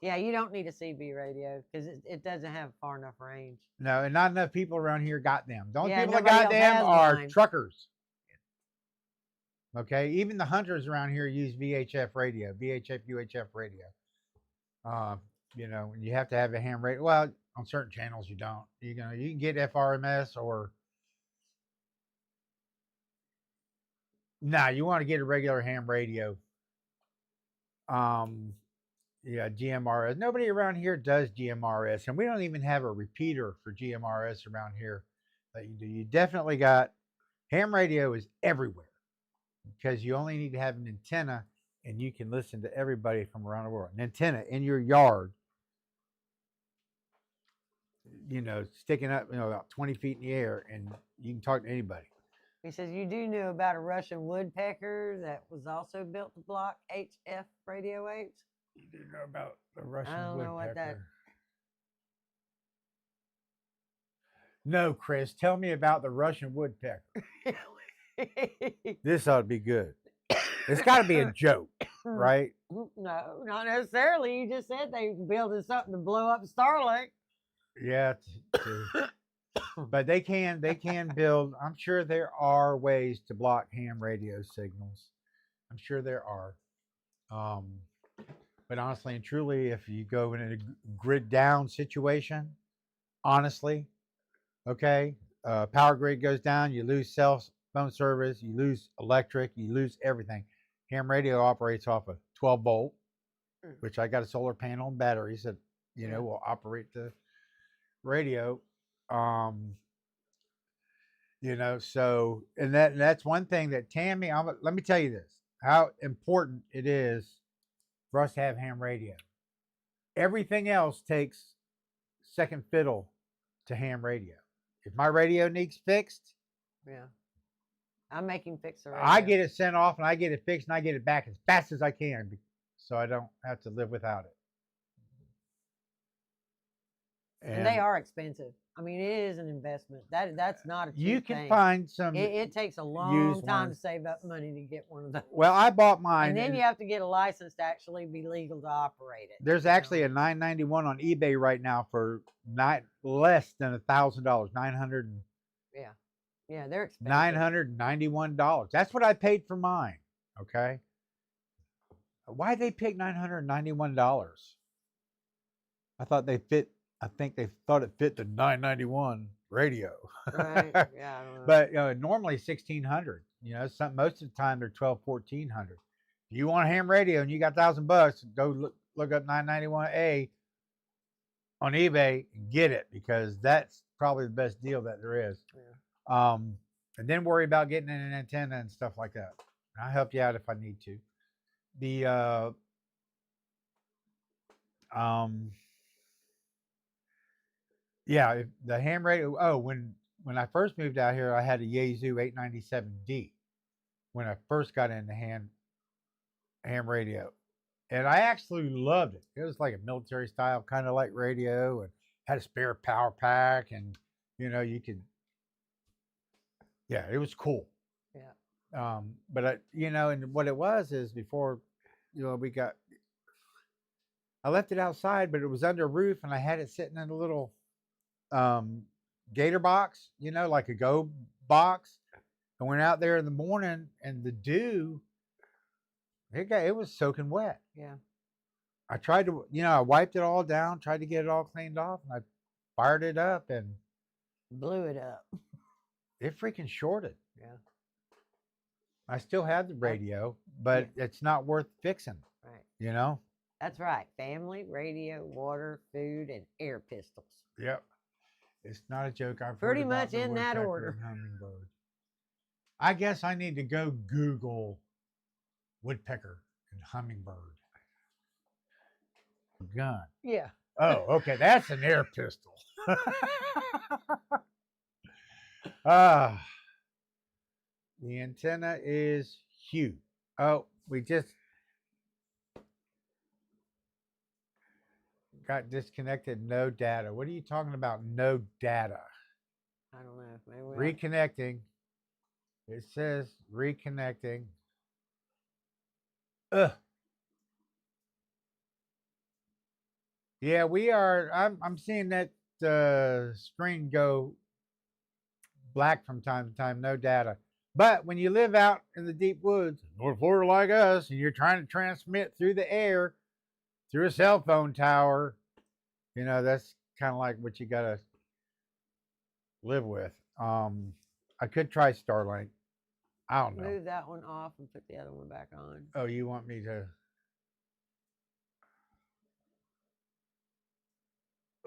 yeah, you don't need a CB radio because it doesn't have far enough range. no, and not enough people around here got them. The only Yeah, people that nobody got else them has are mine. truckers. Okay, even the hunters around here use VHF radio, VHF UHF radio. You have to have a ham radio. Well, on certain channels you don't. You can get FRMS or you want to get a regular ham radio. Yeah, GMRS. Nobody around here does GMRS, and we don't even have a repeater for GMRS around here that you do. You definitely got ham radio is everywhere because you only need to have an antenna, and you can listen to everybody from around the world. An antenna in your yard, sticking up, about 20 feet in the air, and you can talk to anybody. He says, you do know about a Russian woodpecker that was also built to block HF radio waves? You do know about the Russian I don't know what that- woodpecker. No, Chris, tell me about the Russian woodpecker. This ought to be good. It's got to be a joke, right? No, not necessarily. You just said they building something to blow up Starlink. Yeah, but they can build. I'm sure there are ways to block ham radio signals. I'm sure there are. Um, but honestly and truly, if you go in a grid down situation, honestly, okay, power grid goes down, you lose cell phone service, you lose electric, you lose everything. Ham radio operates off a 12 volt, which I got a solar panel and batteries that will operate the radio. So and that's one thing that Tammy. Let me tell you this: how important it is for us to have ham radio. Everything else takes second fiddle to ham radio. If my radio needs fixed, yeah, I'm making fix the I get it sent off and I get it fixed and I get it back as fast as I can, so I don't have to live without it. And they are expensive. I mean, it is an investment. That's not a cheap you can thing. find some. It takes a long time ones. to save up money to get one of those. Well, I bought mine. And then you have to get a license to actually be legal to operate it. There's actually a $991 on eBay right now for not less than $1,000. Yeah, they're expensive. $991. That's what I paid for mine. Okay. Why'd they pick $991? I think they thought it fit the $991 radio. Right. Yeah, I don't know. But normally $1,600. Most of the time they're $1,200, $1,400. If you want a ham radio and you got $1,000, go look up 991A on eBay and get it, because that's probably the best deal that there is. Yeah. And then worry about getting an antenna and stuff like that. I'll help you out if I need to. Yeah, the ham radio. Oh, when I first moved out here, I had a Yaesu 897D when I first got into ham radio, and I actually loved it. It was like a military style, kind of like radio, and had a spare power pack, and you could. Yeah, it was cool. Yeah. But and what it was is before, I left it outside, but it was under a roof, and I had it sitting in a little gator box, like a go box. I went out there in the morning, and the dew, it was soaking wet. Yeah. I tried to, I wiped it all down, tried to get it all cleaned off, and I fired it up and blew it up. It freaking shorted. Yeah. I still have the radio, but it's not worth fixing. Right. That's right. Family, radio, water, food, and air pistols. Yep. It's not a joke. I've pretty heard about much the in that woodpecker order. and hummingbird. I guess I need to go Google woodpecker and hummingbird. Gun. Yeah. Oh, okay. That's an air pistol. The antenna is huge. Oh, we just got disconnected. No data. What are you talking about? No data. I don't know. Maybe Reconnecting. It says reconnecting. Ugh. Yeah, we are. I'm seeing that screen go black from time to time. No data. But when you live out in the deep woods, North Florida like us, and you're trying to transmit through the air, through a cell phone tower, that's kind of like what you gotta live with. I could try Starlink. I don't know. move that one off and put the other one back on. Oh, you want me to?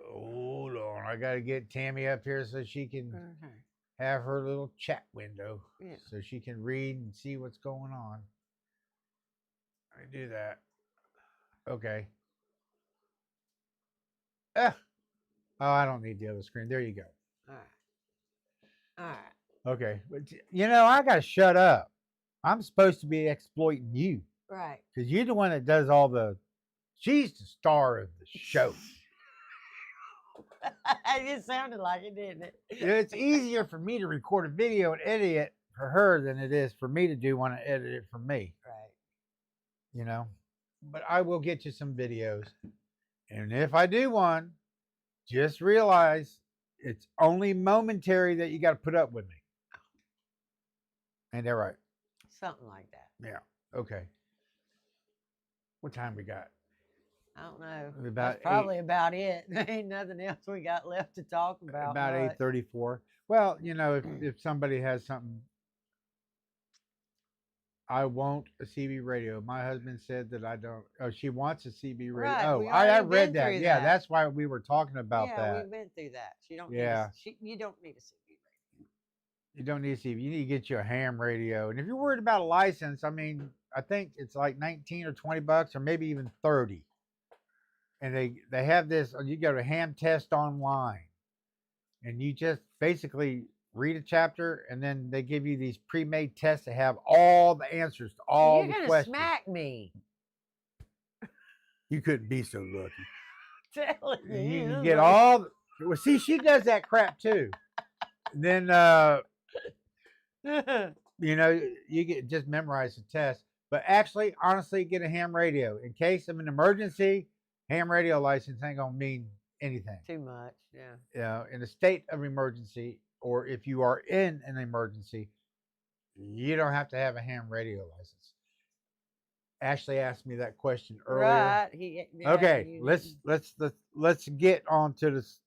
Hold on. I gotta get Tammy up here so she can have her little chat window, so she can read and see what's going on. I do that. Okay. Oh, I don't need the other screen. There you go. All right. Okay. But, I got to shut up. I'm supposed to be exploiting you. Right. Because you're the one that does all she's the star of the show. It sounded like it, didn't it? It's easier for me to record a video and edit it for her than it is for me to do one and edit it for me. Right. but I will get you some videos. And if I do one, just realize it's only momentary that you got to put up with me. Ain't that right? Something like that. Yeah. Okay. What time we got? I don't know. About That's probably about it. There ain't nothing else we got left to talk about. About much. 8:34. Well, if somebody has something, I want a CB radio. My husband said that I don't. Oh, she wants a CB radio. Right, Oh, we I already read been that. through Yeah, that. that's why we were talking about yeah, that. we've been through that. You don't Yeah. you don't need a CB radio. You don't need a CB. You need to get you a ham radio. And if you're worried about a license, I mean, I think it's like 19 or 20 bucks, or maybe even 30. And they have this. You go to Ham Test Online, and you just basically read a chapter, and then they give you these pre-made tests that have all the answers to all You're the gonna questions. smack me. You couldn't be so lucky. Telling You get all. Well, see, she does that crap too. Then you get just memorize the test. But actually, honestly, get a ham radio in case of an emergency. Ham radio license ain't gonna mean anything. Too much. Yeah. In a state of emergency, or if you are in an emergency, you don't have to have a ham radio license. Ashley asked me that question earlier. Right. Okay, let's get on to this.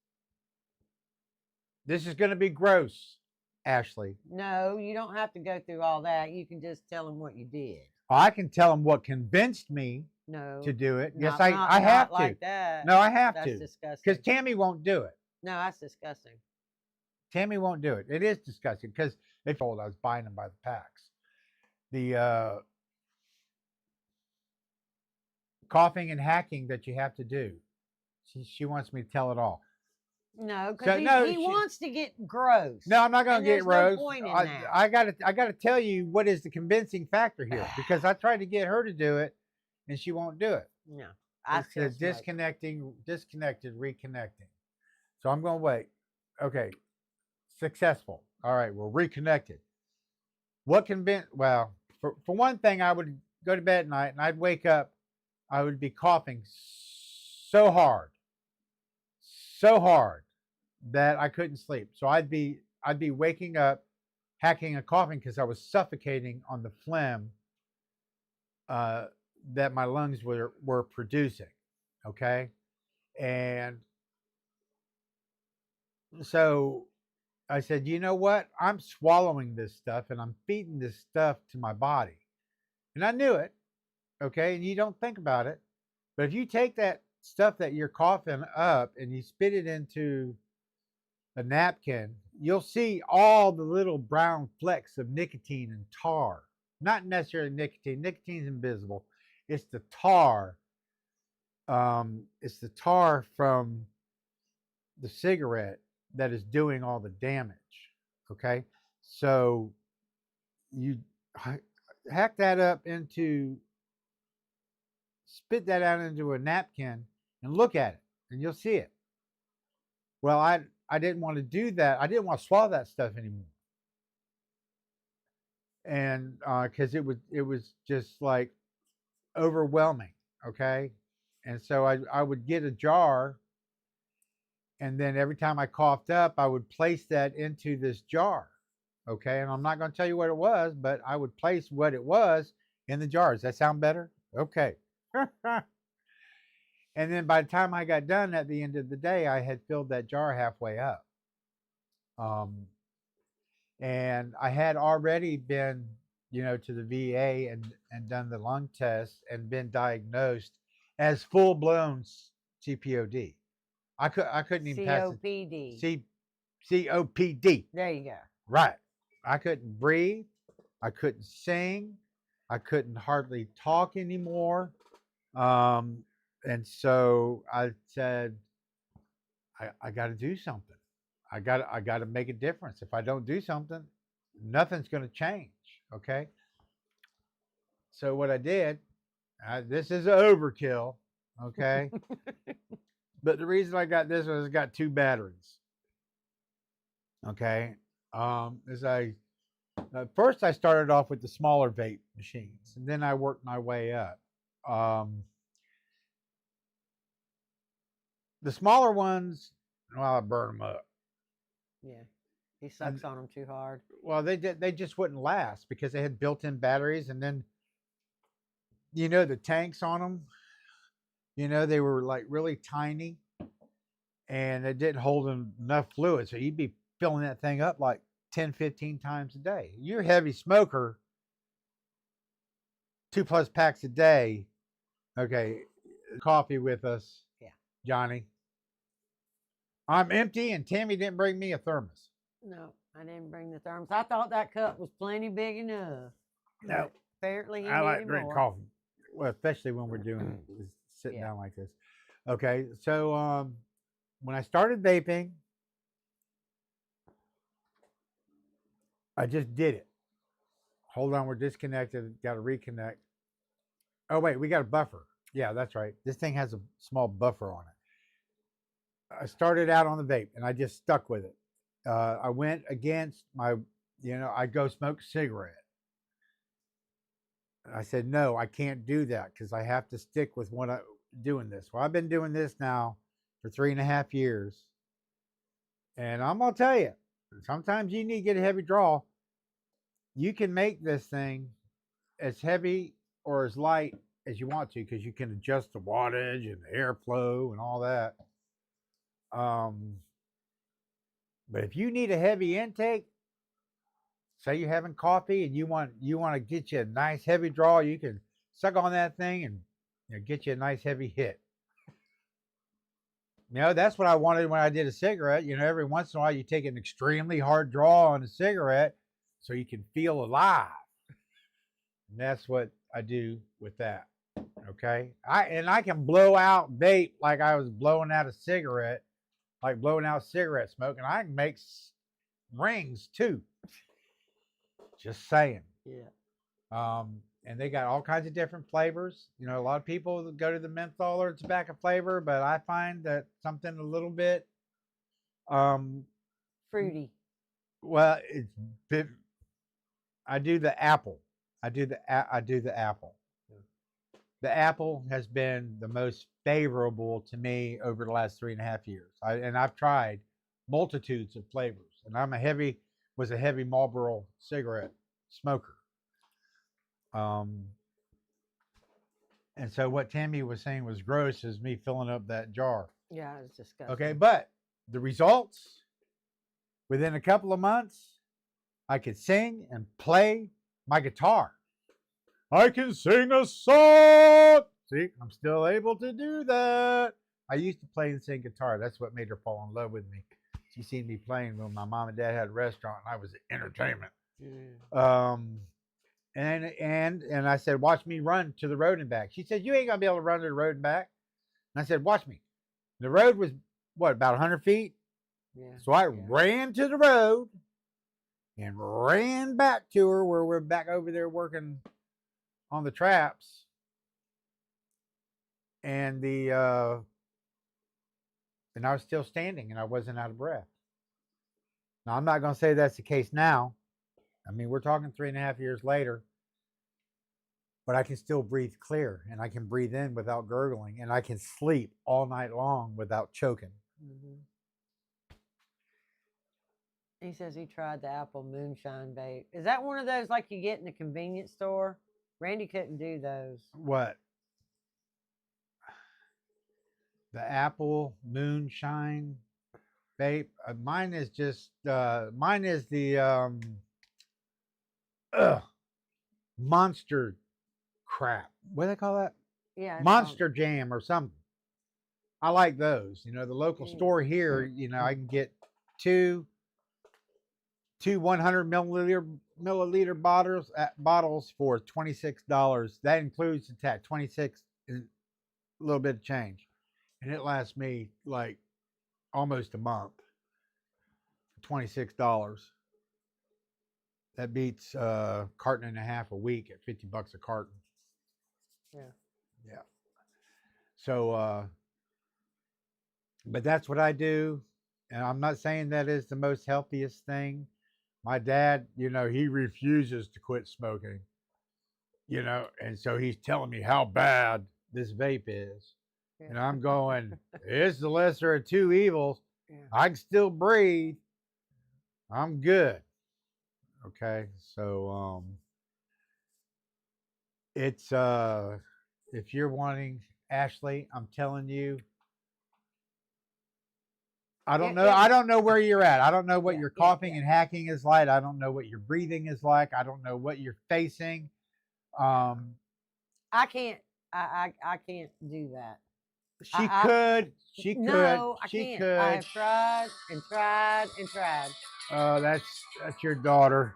This is going to be gross, Ashley. No, you don't have to go through all that. You can just tell them what you did. I can tell them what convinced me No. to do it. Yes, not I have to. Like that. No, I have That's to. disgusting. Because Tammy won't do it. No, that's disgusting. Tammy won't do it. It is disgusting because they told I was buying them by the packs. The coughing and hacking that you have to do. She wants me to tell it all. No, because So, he wants to get gross. No, I'm not going And to get there's no Rose. point in I that. got to tell you what is the convincing factor here, because I tried to get her to do it, and she won't do it. No, It says disconnected, reconnecting. So I'm going to wait. Okay, successful. All right, we're reconnected. What Well, for one thing, I would go to bed at night, and I'd wake up. I would be coughing so hard that I couldn't sleep. So I'd be waking up, hacking and coughing because I was suffocating on the phlegm that my lungs were producing. Okay, and so I said, you know what? I'm swallowing this stuff and I'm feeding this stuff to my body, and I knew it. Okay, and you don't think about it, but if you take that stuff that you're coughing up and you spit it into a napkin, you'll see all the little brown flecks of nicotine and tar. Not necessarily nicotine. Nicotine's invisible. It's the tar. It's the tar from the cigarette that is doing all the damage. Okay, so you hack that up into. Spit that out into a napkin and look at it, and you'll see it. Well, I didn't want to do that. I didn't want to swallow that stuff anymore, and because it was just like overwhelming. Okay, and so I would get a jar, and then every time I coughed up, I would place that into this jar. Okay, and I'm not going to tell you what it was, but I would place what it was in the jar. Does that sound better? Okay. And then by the time I got done at the end of the day, I had filled that jar halfway up. And I had already been, to the VA and done the lung test and been diagnosed as full-blown CPOD. I couldn't even pass COPD. COPD. There you go. Right. I couldn't breathe. I couldn't sing. I couldn't hardly talk anymore. And so I said, I got to do something. I got to make a difference. If I don't do something, nothing's going to change. Okay. So what I did, this is overkill. Okay. But the reason I got this was I got 2 batteries. Okay. First I started off with the smaller vape machines, and then I worked my way up. The smaller ones, well, I burn them up. Yeah. He sucks on them too hard. Well, they just wouldn't last because they had built-in batteries, and then the tanks on them. They were like really tiny, and it didn't hold enough fluid, so you'd be filling that thing up like 10, 15 times a day. You're a heavy smoker, 2+ packs a day. Okay, coffee with us, Yeah. Johnny. I'm empty, and Tammy didn't bring me a thermos. No, I didn't bring the thermos. I thought that cup was plenty big enough. No, But apparently he I like needed drinking more. coffee. Well, especially when we're doing sitting Yeah. down like this. Okay, so when I started vaping, I just did it. Hold on, we're disconnected. Got to reconnect. Oh wait, we got a buffer. Yeah, that's right. This thing has a small buffer on it. I started out on the vape, and I just stuck with it. I went against my, I go smoke a cigarette. I said, no, I can't do that because I have to stick with what I'm doing this. Well, I've been doing this now for 3.5 years. And I'm going to tell you, sometimes you need to get a heavy draw. You can make this thing as heavy or as light as you want to because you can adjust the wattage and the airflow and all that. But if you need a heavy intake, say you're having coffee and you want to get you a nice heavy draw, you can suck on that thing and get you a nice heavy hit. That's what I wanted when I did a cigarette. Every once in a while you take an extremely hard draw on a cigarette so you can feel alive. And that's what I do with that. Okay. I can blow out vape like I was blowing out a cigarette, like blowing out cigarette smoke, and I can make rings too. Just saying. Yeah. And they got all kinds of different flavors. A lot of people go to the menthol or tobacco flavor, but I find that something a little bit Fruity. well, I do the apple. I do the apple. The apple has been the most favorable to me over the last 3.5 years. I've tried multitudes of flavors, and I'm was a heavy Marlboro cigarette smoker. And so what Tammy was saying was gross is me filling up that jar. Yeah, it's disgusting. Okay, but the results, within a couple of months, I could sing and play my guitar. I can sing a song. See, I'm still able to do that. I used to play and sing guitar. That's what made her fall in love with me. She seen me playing when my mom and dad had a restaurant, and I was entertainment. Yeah. And I said, watch me run to the road and back. She said, you ain't gonna be able to run to the road and back. And I said, watch me. The road was what, about 100 feet? Yeah. So I ran to the road and ran back to her where we're back over there working on the traps. And and I was still standing and I wasn't out of breath. Now, I'm not going to say that's the case now. I mean, we're talking 3.5 years later, but I can still breathe clear, and I can breathe in without gurgling, and I can sleep all night long without choking. Mm-hmm. He says he tried the apple moonshine vape. Is that one of those like you get in the convenience store? Randy couldn't do those. What? The apple moonshine vape. Mine is just mine is the monster crap. What do they call that? Yeah. Monster Jam or something. I like those. The local store here, I can get two 100 milliliter bottles for $26. That includes the tax. 26 is a little bit of change. And it lasts me like almost a month. $26. That beats a carton and a half a week at $50 a carton. Yeah. Yeah. So, but that's what I do. And I'm not saying that is the most healthiest thing. My dad, he refuses to quit smoking. you know, and so he's telling me how bad this vape is. And I'm going, it's the lesser of two evils. Yeah. I can still breathe. I'm good. Okay. So it's if you're wanting, Ashley, I'm telling you, I don't know. I don't know where you're at. I don't know what your coughing and hacking is like. I don't know what your breathing is like. I don't know what you're facing. I can't. I can't do that. She could. She could. No, I she can't. could. I have tried and tried and tried. Oh, that's your daughter.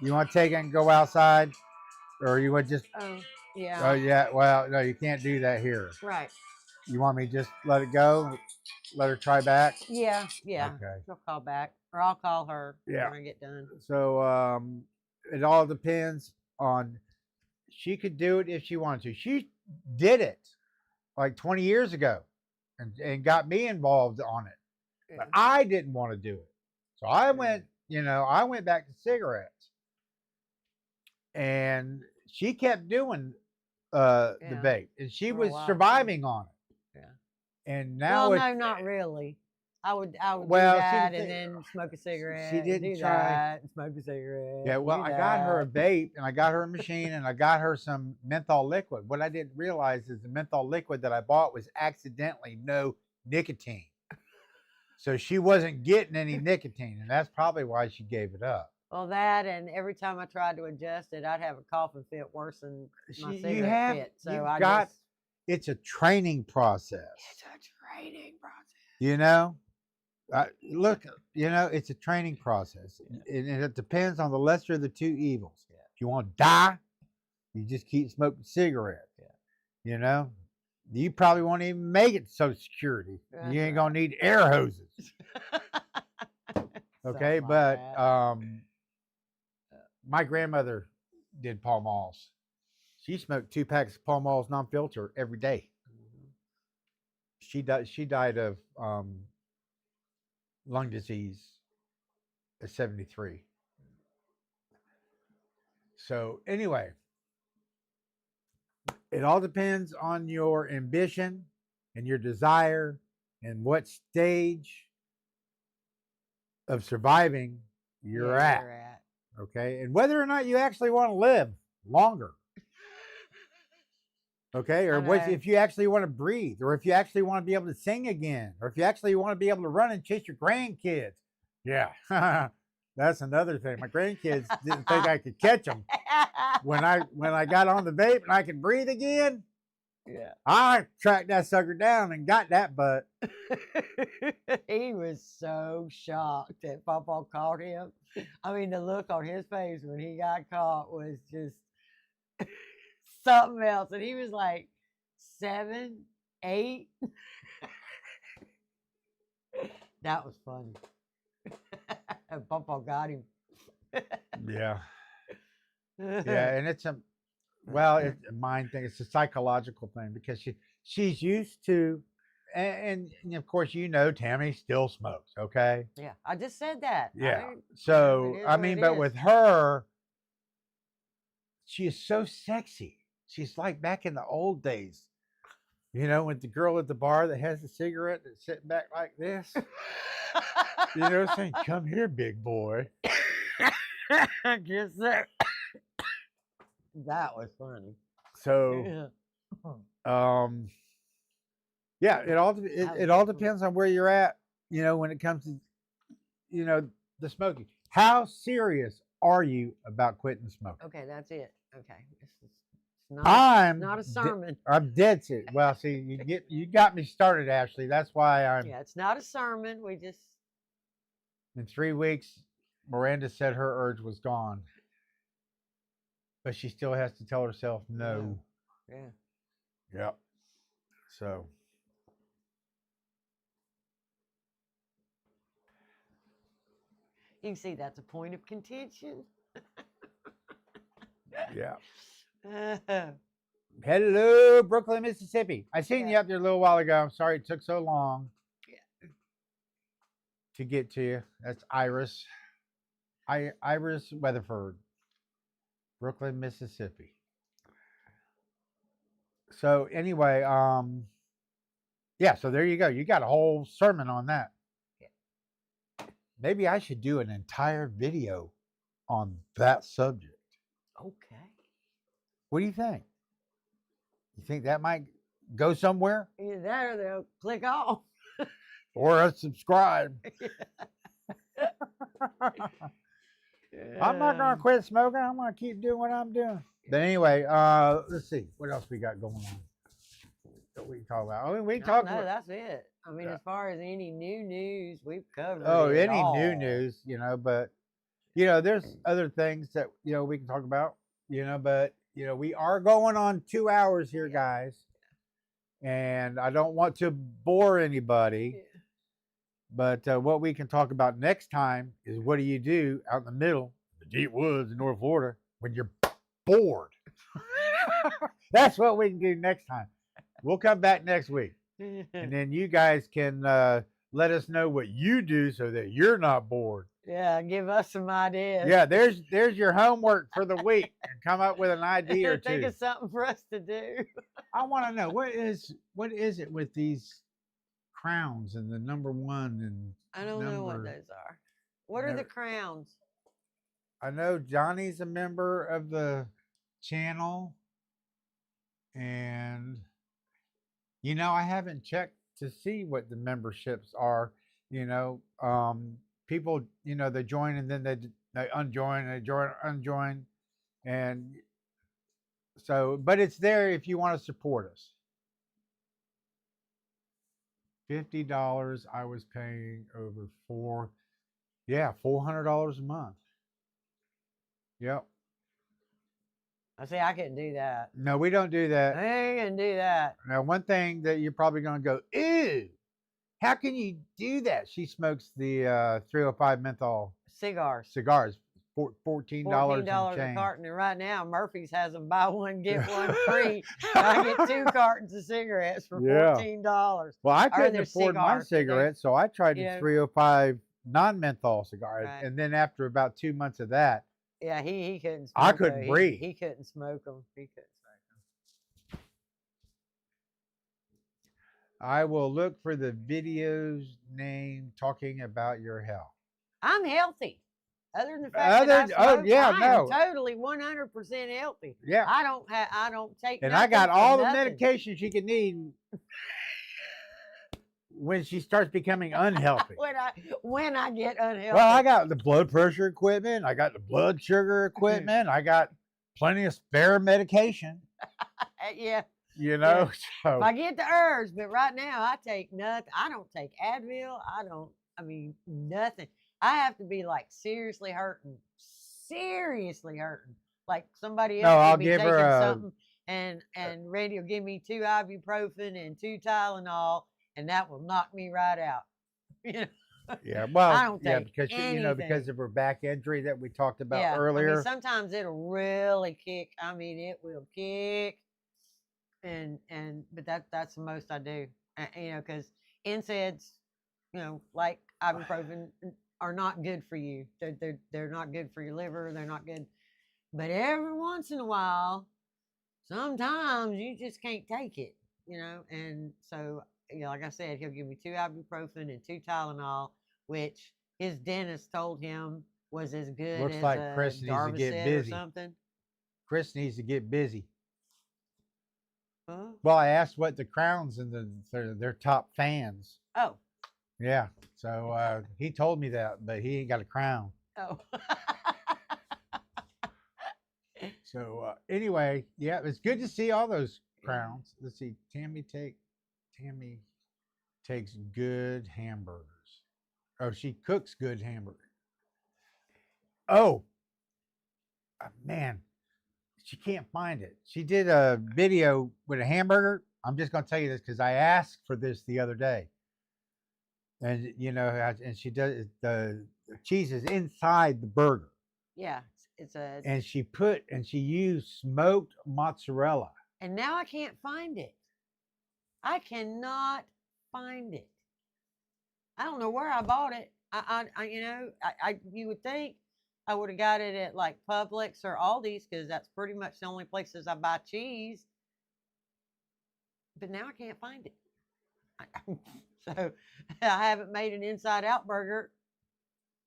You want to take it and go outside, or you would just? Oh, yeah. Oh, yeah. Well, no, you can't do that here. Right. You want me to just let it go? Let her try back? Yeah. Yeah. Okay. She'll call back, or I'll call her Yeah. when I get done. So it all depends on. She could do it if she wanted to. She did it like 20 years ago, and got me involved on it. Yeah. But I didn't want to do it, so I went. I went back to cigarettes, and she kept doing the vape, and she For a was while, surviving on it. Yeah. And now, Well, no, not really. I would Well, do see, that the and thing- then smoke a cigarette. she and didn't do try- that and smoke a cigarette. yeah, well, do I got her a that. vape, and I got her a machine, and I got her some menthol liquid. What I didn't realize is the menthol liquid that I bought was accidentally no nicotine. So she wasn't getting any nicotine, and that's probably why she gave it up. Well, that, and every time I tried to adjust it, I'd have a coughing fit worse than my cigarette fit. So you've I got, just, it's a training process. it's a training process. You know, look, it's a training process, and it depends on the lesser of the two evils. Yeah. If you want to die, you just keep smoking cigarettes. Yeah. You probably won't even make it to Social Security. That's You ain't right. gonna need air hoses. Okay, Something like but that. my grandmother did Pall Malls. She smoked 2 packs of Pall Malls non-filter every day. Mhm. She died of lung disease at 73. So anyway, it all depends on your ambition and your desire and what stage of surviving you're Yeah, at. you're at. Okay, and whether or not you actually want to live longer. Okay, or if you actually want to breathe, or if you actually want to be able to sing again, or if you actually want to be able to run and chase your grandkids. Yeah, that's another thing. My grandkids didn't think I could catch them when I got on the vape and I could breathe again. Yeah. I tracked that sucker down and got that butt. He was so shocked that Papa caught him. I mean, the look on his face when he got caught was just something else. And he was like 7, 8. That was funny. And Papa got him. Yeah, yeah, and it's a mind thing. It's a psychological thing because she's used to, and of course Tammy still smokes. Okay. Yeah, I just said that. Yeah. It So is I what mean, it but is. with her, she is so sexy. She's like back in the old days. With the girl at the bar that has the cigarette that's sitting back like this. Saying, "Come here, big boy." Just there. That was funny. So, Yeah. yeah, it all depends on where you're at. When it comes to, the smoking. How serious are you about quitting smoking? Okay, that's it. Okay, it's I'm not a sermon. I'm dead serious. Well, see, you got me started, Ashley. That's why I'm. Yeah, it's not a sermon. We just In 3 weeks, Miranda said her urge was gone, but she still has to tell herself no. yeah. Yep. So. You can see that's a point of contention. Yeah. Yeah. Hello, Brooklyn, Mississippi. I seen you Yeah. up there a little while ago. I'm sorry it took so long to get to you. That's Iris. Iris Weatherford, Brooklyn, Mississippi. So anyway, yeah, so there you go. You got a whole sermon on that. Maybe I should do an entire video on that subject. Okay. What do you think? You think that might go somewhere? Either that or they'll click off. Or unsubscribe. I'm not gonna quit smoking. I'm gonna keep doing what I'm doing. But anyway, let's see what else we got going on that we can talk about. I mean, we talk. No, that's it. I mean, as far as any new news, we've covered. Oh, it any all. new news, but there's other things that we can talk about, but we are going on 2 hours here, guys, and I don't want to bore anybody. Yeah. But what we can talk about next time is what do you do out in the middle, the deep woods in North Florida, when you're bored? That's what we can do next time. We'll come back next week. And then you guys can let us know what you do so that you're not bored. Yeah, give us some ideas. Yeah, there's your homework for the week. And come up with an idea or two. Think of something for us to do. I want to know what is it with these crowns and the number 1 and I don't know what those are. What are the crowns? I know Johnny's a member of the channel, and I haven't checked to see what the memberships are. People, they join and then they unjoin, they join, unjoin, and so, but it's there if you want to support us. $50 I was paying over $400 a month. Yep. I say I couldn't do that. No, we don't do that. I ain't gonna do that. Now, one thing that you're probably going to go, ew, how can you do that? She smokes the 305 menthol Cigars. $14 $14 a change. carton, and right now Murphy's has them buy one get one free. I get 2 cartons of cigarettes for $14. Well, I Or couldn't they're afford my cigars, cigarettes, so I tried the 305 non-menthol cigar, Right. and then after about 2 months of that, Yeah, he couldn't. Smoke I couldn't breathe. He couldn't smoke them. He couldn't smoke them. I will look for the video's name talking about your health. I'm healthy. Other than the fact that I smoke, I am totally 100% healthy. Yeah. I don't take. And I got all the nothing. medication she can need when she starts becoming unhealthy. when I get unhealthy. Well, I got the blood pressure equipment. I got the blood sugar equipment. I got plenty of spare medication. Yeah. So If I get the herbs, but right now I take nothing. I don't take Advil. Nothing. I have to be like seriously hurting, like somebody else I'll could be give taking her something, and Randy will give me 2 ibuprofen and 2 Tylenol, and that will knock me right out. Yeah, well, I don't take because because of her back injury that we talked about earlier. Sometimes it'll really kick. It will kick, but that's the most I do. Because NSAIDs, like ibuprofen, are not good for you. They're not good for your liver. They're not good. But every once in a while, sometimes you just can't take it, And so, like I said, he'll give me 2 ibuprofen and 2 Tylenol, which his dentist told him was as good Looks as like Chris needs to get Darvocet busy. or something. Chris needs to get busy. Huh? Well, I asked what the Crowns and their top fans. Oh. Yeah. So he told me that, but he ain't got a crown. Oh. So anyway, yeah, it's good to see all those crowns. Let's see. Tammy takes good hamburgers. Oh, she cooks good hamburgers. Oh, man, she can't find it. She did a video with a hamburger. I'm just going to tell you this because I asked for this the other day. And, and she does, the cheese is inside the burger. Yeah, and she used smoked mozzarella. And now I can't find it. I cannot find it. I don't know where I bought it. You would think I would have got it at like Publix or Aldi's because that's pretty much the only places I buy cheese. but now I can't find it. So I haven't made an inside out burger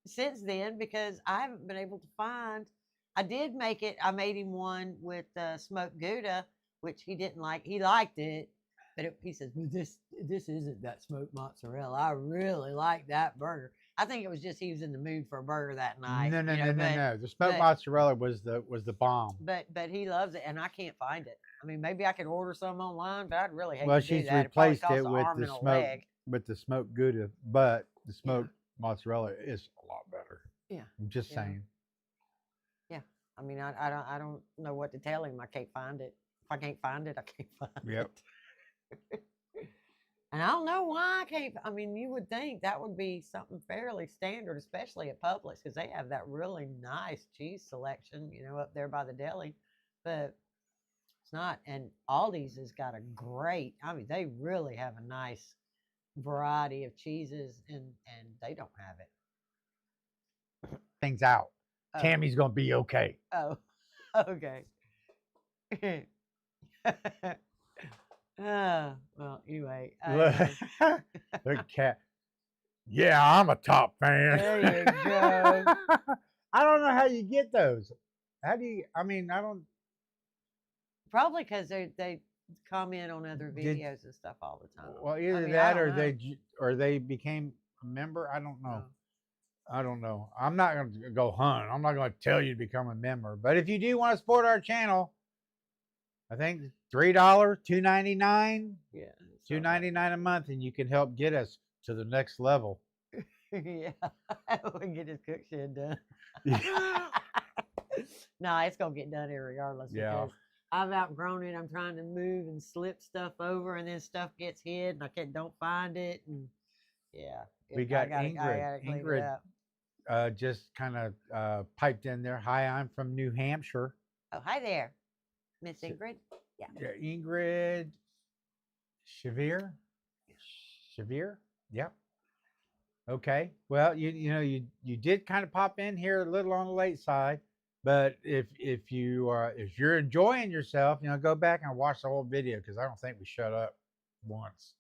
since then because I haven't been able to find. I did make it. I made him one with smoked Gouda, which he didn't like. He liked it, but he says, well, this isn't that smoked mozzarella. I really like that burger. I think it was just he was in the mood for a burger that night. No, no, you know, no, no, but, no. The smoked but- mozzarella was the bomb. But he loves it, and I can't find it. I mean, maybe I could order some online, but I'd really hate Well, to do she's that. It probably replaced costs it an with arm the and a smoke leg. with the smoked Gouda, but the smoked mozzarella is a lot better. Yeah, I'm just yeah. saying. I mean, I don't know what to tell him. I can't find it. If I can't find it, I can't find Yep. it. And I don't know why I can't. I mean, you would think that would be something fairly standard, especially at Publix, because they have that really nice cheese selection, up there by the deli. But it's not. And Aldi's has got a great. I mean, they really have a nice variety of cheeses, and they don't have it. Things out. Oh. Tammy's gonna be okay. Oh, okay. Well, anyway. The cat. Yeah, I'm a top fan. There you go. I don't know how you get those. How do you? I mean, I don't. Probably because they comment on other Did- videos and stuff all the time. Well, either mean, I that don't know. or they became a member. I don't know. No. I don't know. I'm not going to go hunt. I'm not going to tell you to become a member. But if you do want to support our channel, I think $3, $2.99, Yeah. $2.99 a month, and you can help get us to the next level. Yeah. We can get his cook shed done. No, it's gonna get done here regardless. Yeah. Because I've outgrown it. I'm trying to move and slip stuff over, and then stuff gets hid, and I don't find it, and yeah. We got I Ingrid. gotta clean it Ingrid up. just kind of piped in there. Hi, I'm from New Hampshire. Oh, hi there, Miss So- Ingrid. Yeah, Ingrid Shavir. Yep. Okay. Well, you did kind of pop in here a little on the late side, but if you're enjoying yourself, go back and watch the whole video because I don't think we shut up once.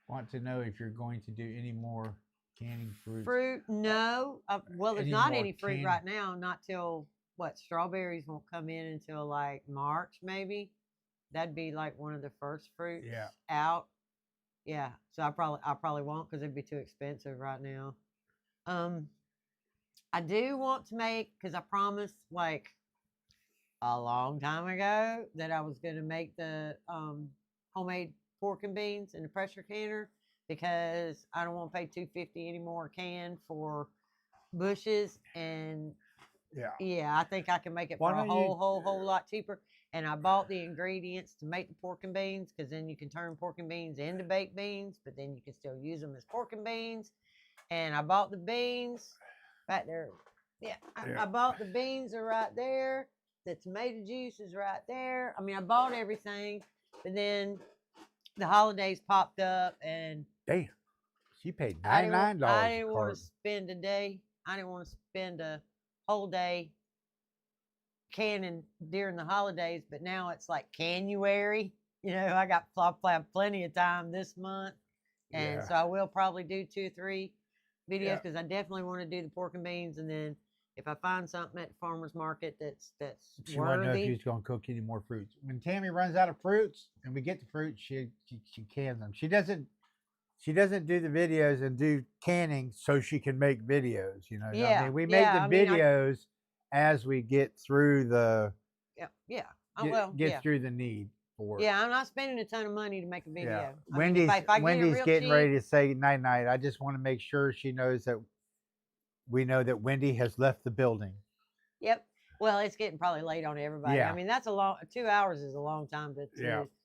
Want to know if you're going to do any more canning fruits? Fruit? No. Well, there's Any not more any fruit candy? right now. Not till what? Strawberries won't come in until like March, maybe. That'd be like one of the first fruits Yeah. out. Yeah. So I probably won't because it'd be too expensive right now. I do want to make because I promised like a long time ago that I was going to make the homemade pork and beans in the pressure canner because I don't want to pay $2.50 anymore a can for bushes, and Yeah. I think I can make it Why for a don't you- whole lot cheaper. And I bought the ingredients to make the pork and beans because then you can turn pork and beans into baked beans, but then you can still use them as pork and beans. And I bought the beans right there. Yeah, Yeah. I bought the beans are right there. The tomato juice is right there. I mean, I bought everything, but then the holidays popped up, and Damn. She paid I $99. didn't want to spend a day. I didn't want to spend a whole day canning during the holidays, but now it's like January. I got plenty of time this month, and so I will probably do 2 or 3 videos Yeah. because I definitely want to do the pork and beans, and then if I find something at the farmer's market that's She wanted to know if worthy. you was going to cook any more fruits. When Tammy runs out of fruits and we get the fruits, she cans them. She doesn't do the videos and do canning so she can make videos. I Yeah, mean, we make yeah, the I mean, videos as we get through the Yeah. Oh, get through the need for it. Yeah, I'm not spending a ton of money to make a video. Yeah. I mean, if I get it Wendy's real getting cheap- ready to say night night. I just want to make sure she knows that we know that Wendy has left the building. Yep. Well, it's getting probably late on everybody. Yeah. I mean, that's 2 hours is a long time to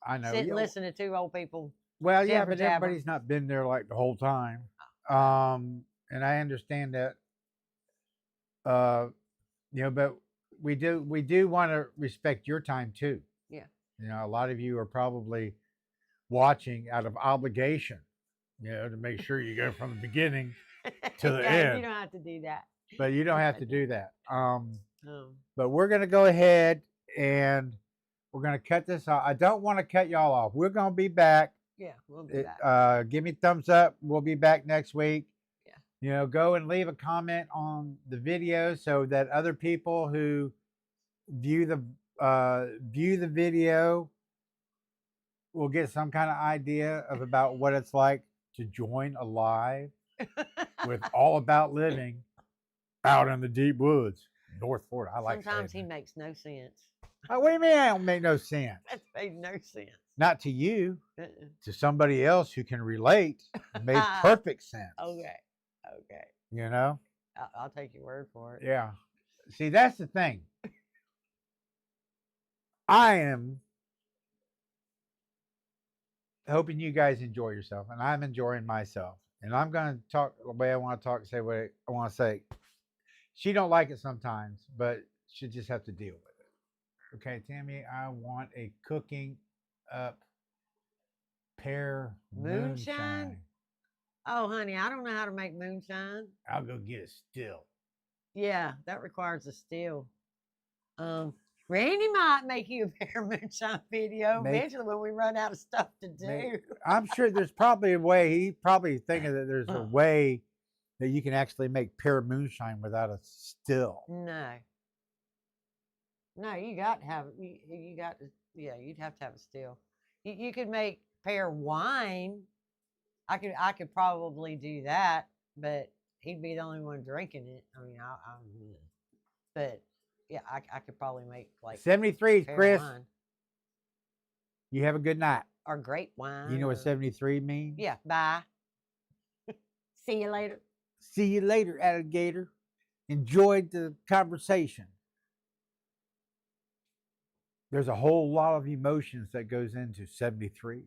I know. sit and Yeah, listen to 2 old people. Well, yeah, jabber but jabber. everybody's not been there like the whole time. And I understand that. But we do want to respect your time too. Yeah. A lot of you are probably watching out of obligation, to make sure you go from the beginning, To the Yeah, end. You don't have to do that. but you don't have to do that. Um, But we're going to go ahead and We're gonna cut this off. I don't want to cut y'all off. We're gonna be back. Yeah, we'll be back. Give me thumbs up. We'll be back next week. Yeah. You know, go and leave a comment on the video so that other people who view the video will get some kind of idea of about what it's like to join a live with All About Living out in the deep woods, North Florida. I like Sometimes he saying makes no sense. that. What do you mean? I don't make no sense. That made no sense. Not to you, Uh-uh. to somebody else who can relate. It made perfect sense. Okay. Okay. You know? I'll take your word for it. Yeah. See, that's the thing. I am hoping you guys enjoy yourself, and I'm enjoying myself. And I'm going to talk the way I want to talk, say what I want to say. She don't like it sometimes, but she just have to deal with it. Okay, Tammy, I want a cooking up pear moonshine. Oh, honey, I don't know how to make moonshine. I'll go get it still. Yeah, that requires a still. Randy might make you a pear moonshine video eventually when we run out of stuff to do. I'm sure there's probably a way. He's probably thinking that there's a way that you can actually make pear moonshine without a still. No, you got to have you got to, yeah, you'd have to have a still. You could make pear wine. I could probably do that, but he'd be the only one drinking it. I mean, but yeah, I could probably make like 73, pear Chris. wine You have a good night. or grape wine. You know what or- 73 means? Yeah, bye. See you later. See you later, alligator. Enjoyed the conversation. There's a whole lot of emotions that goes into 73s.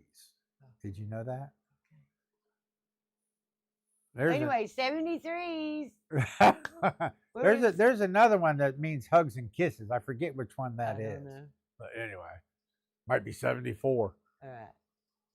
Did you know that? Anyway, 73s. There's another one that means hugs and kisses. I forget which one that I is. don't know. But anyway, might be 74. All right.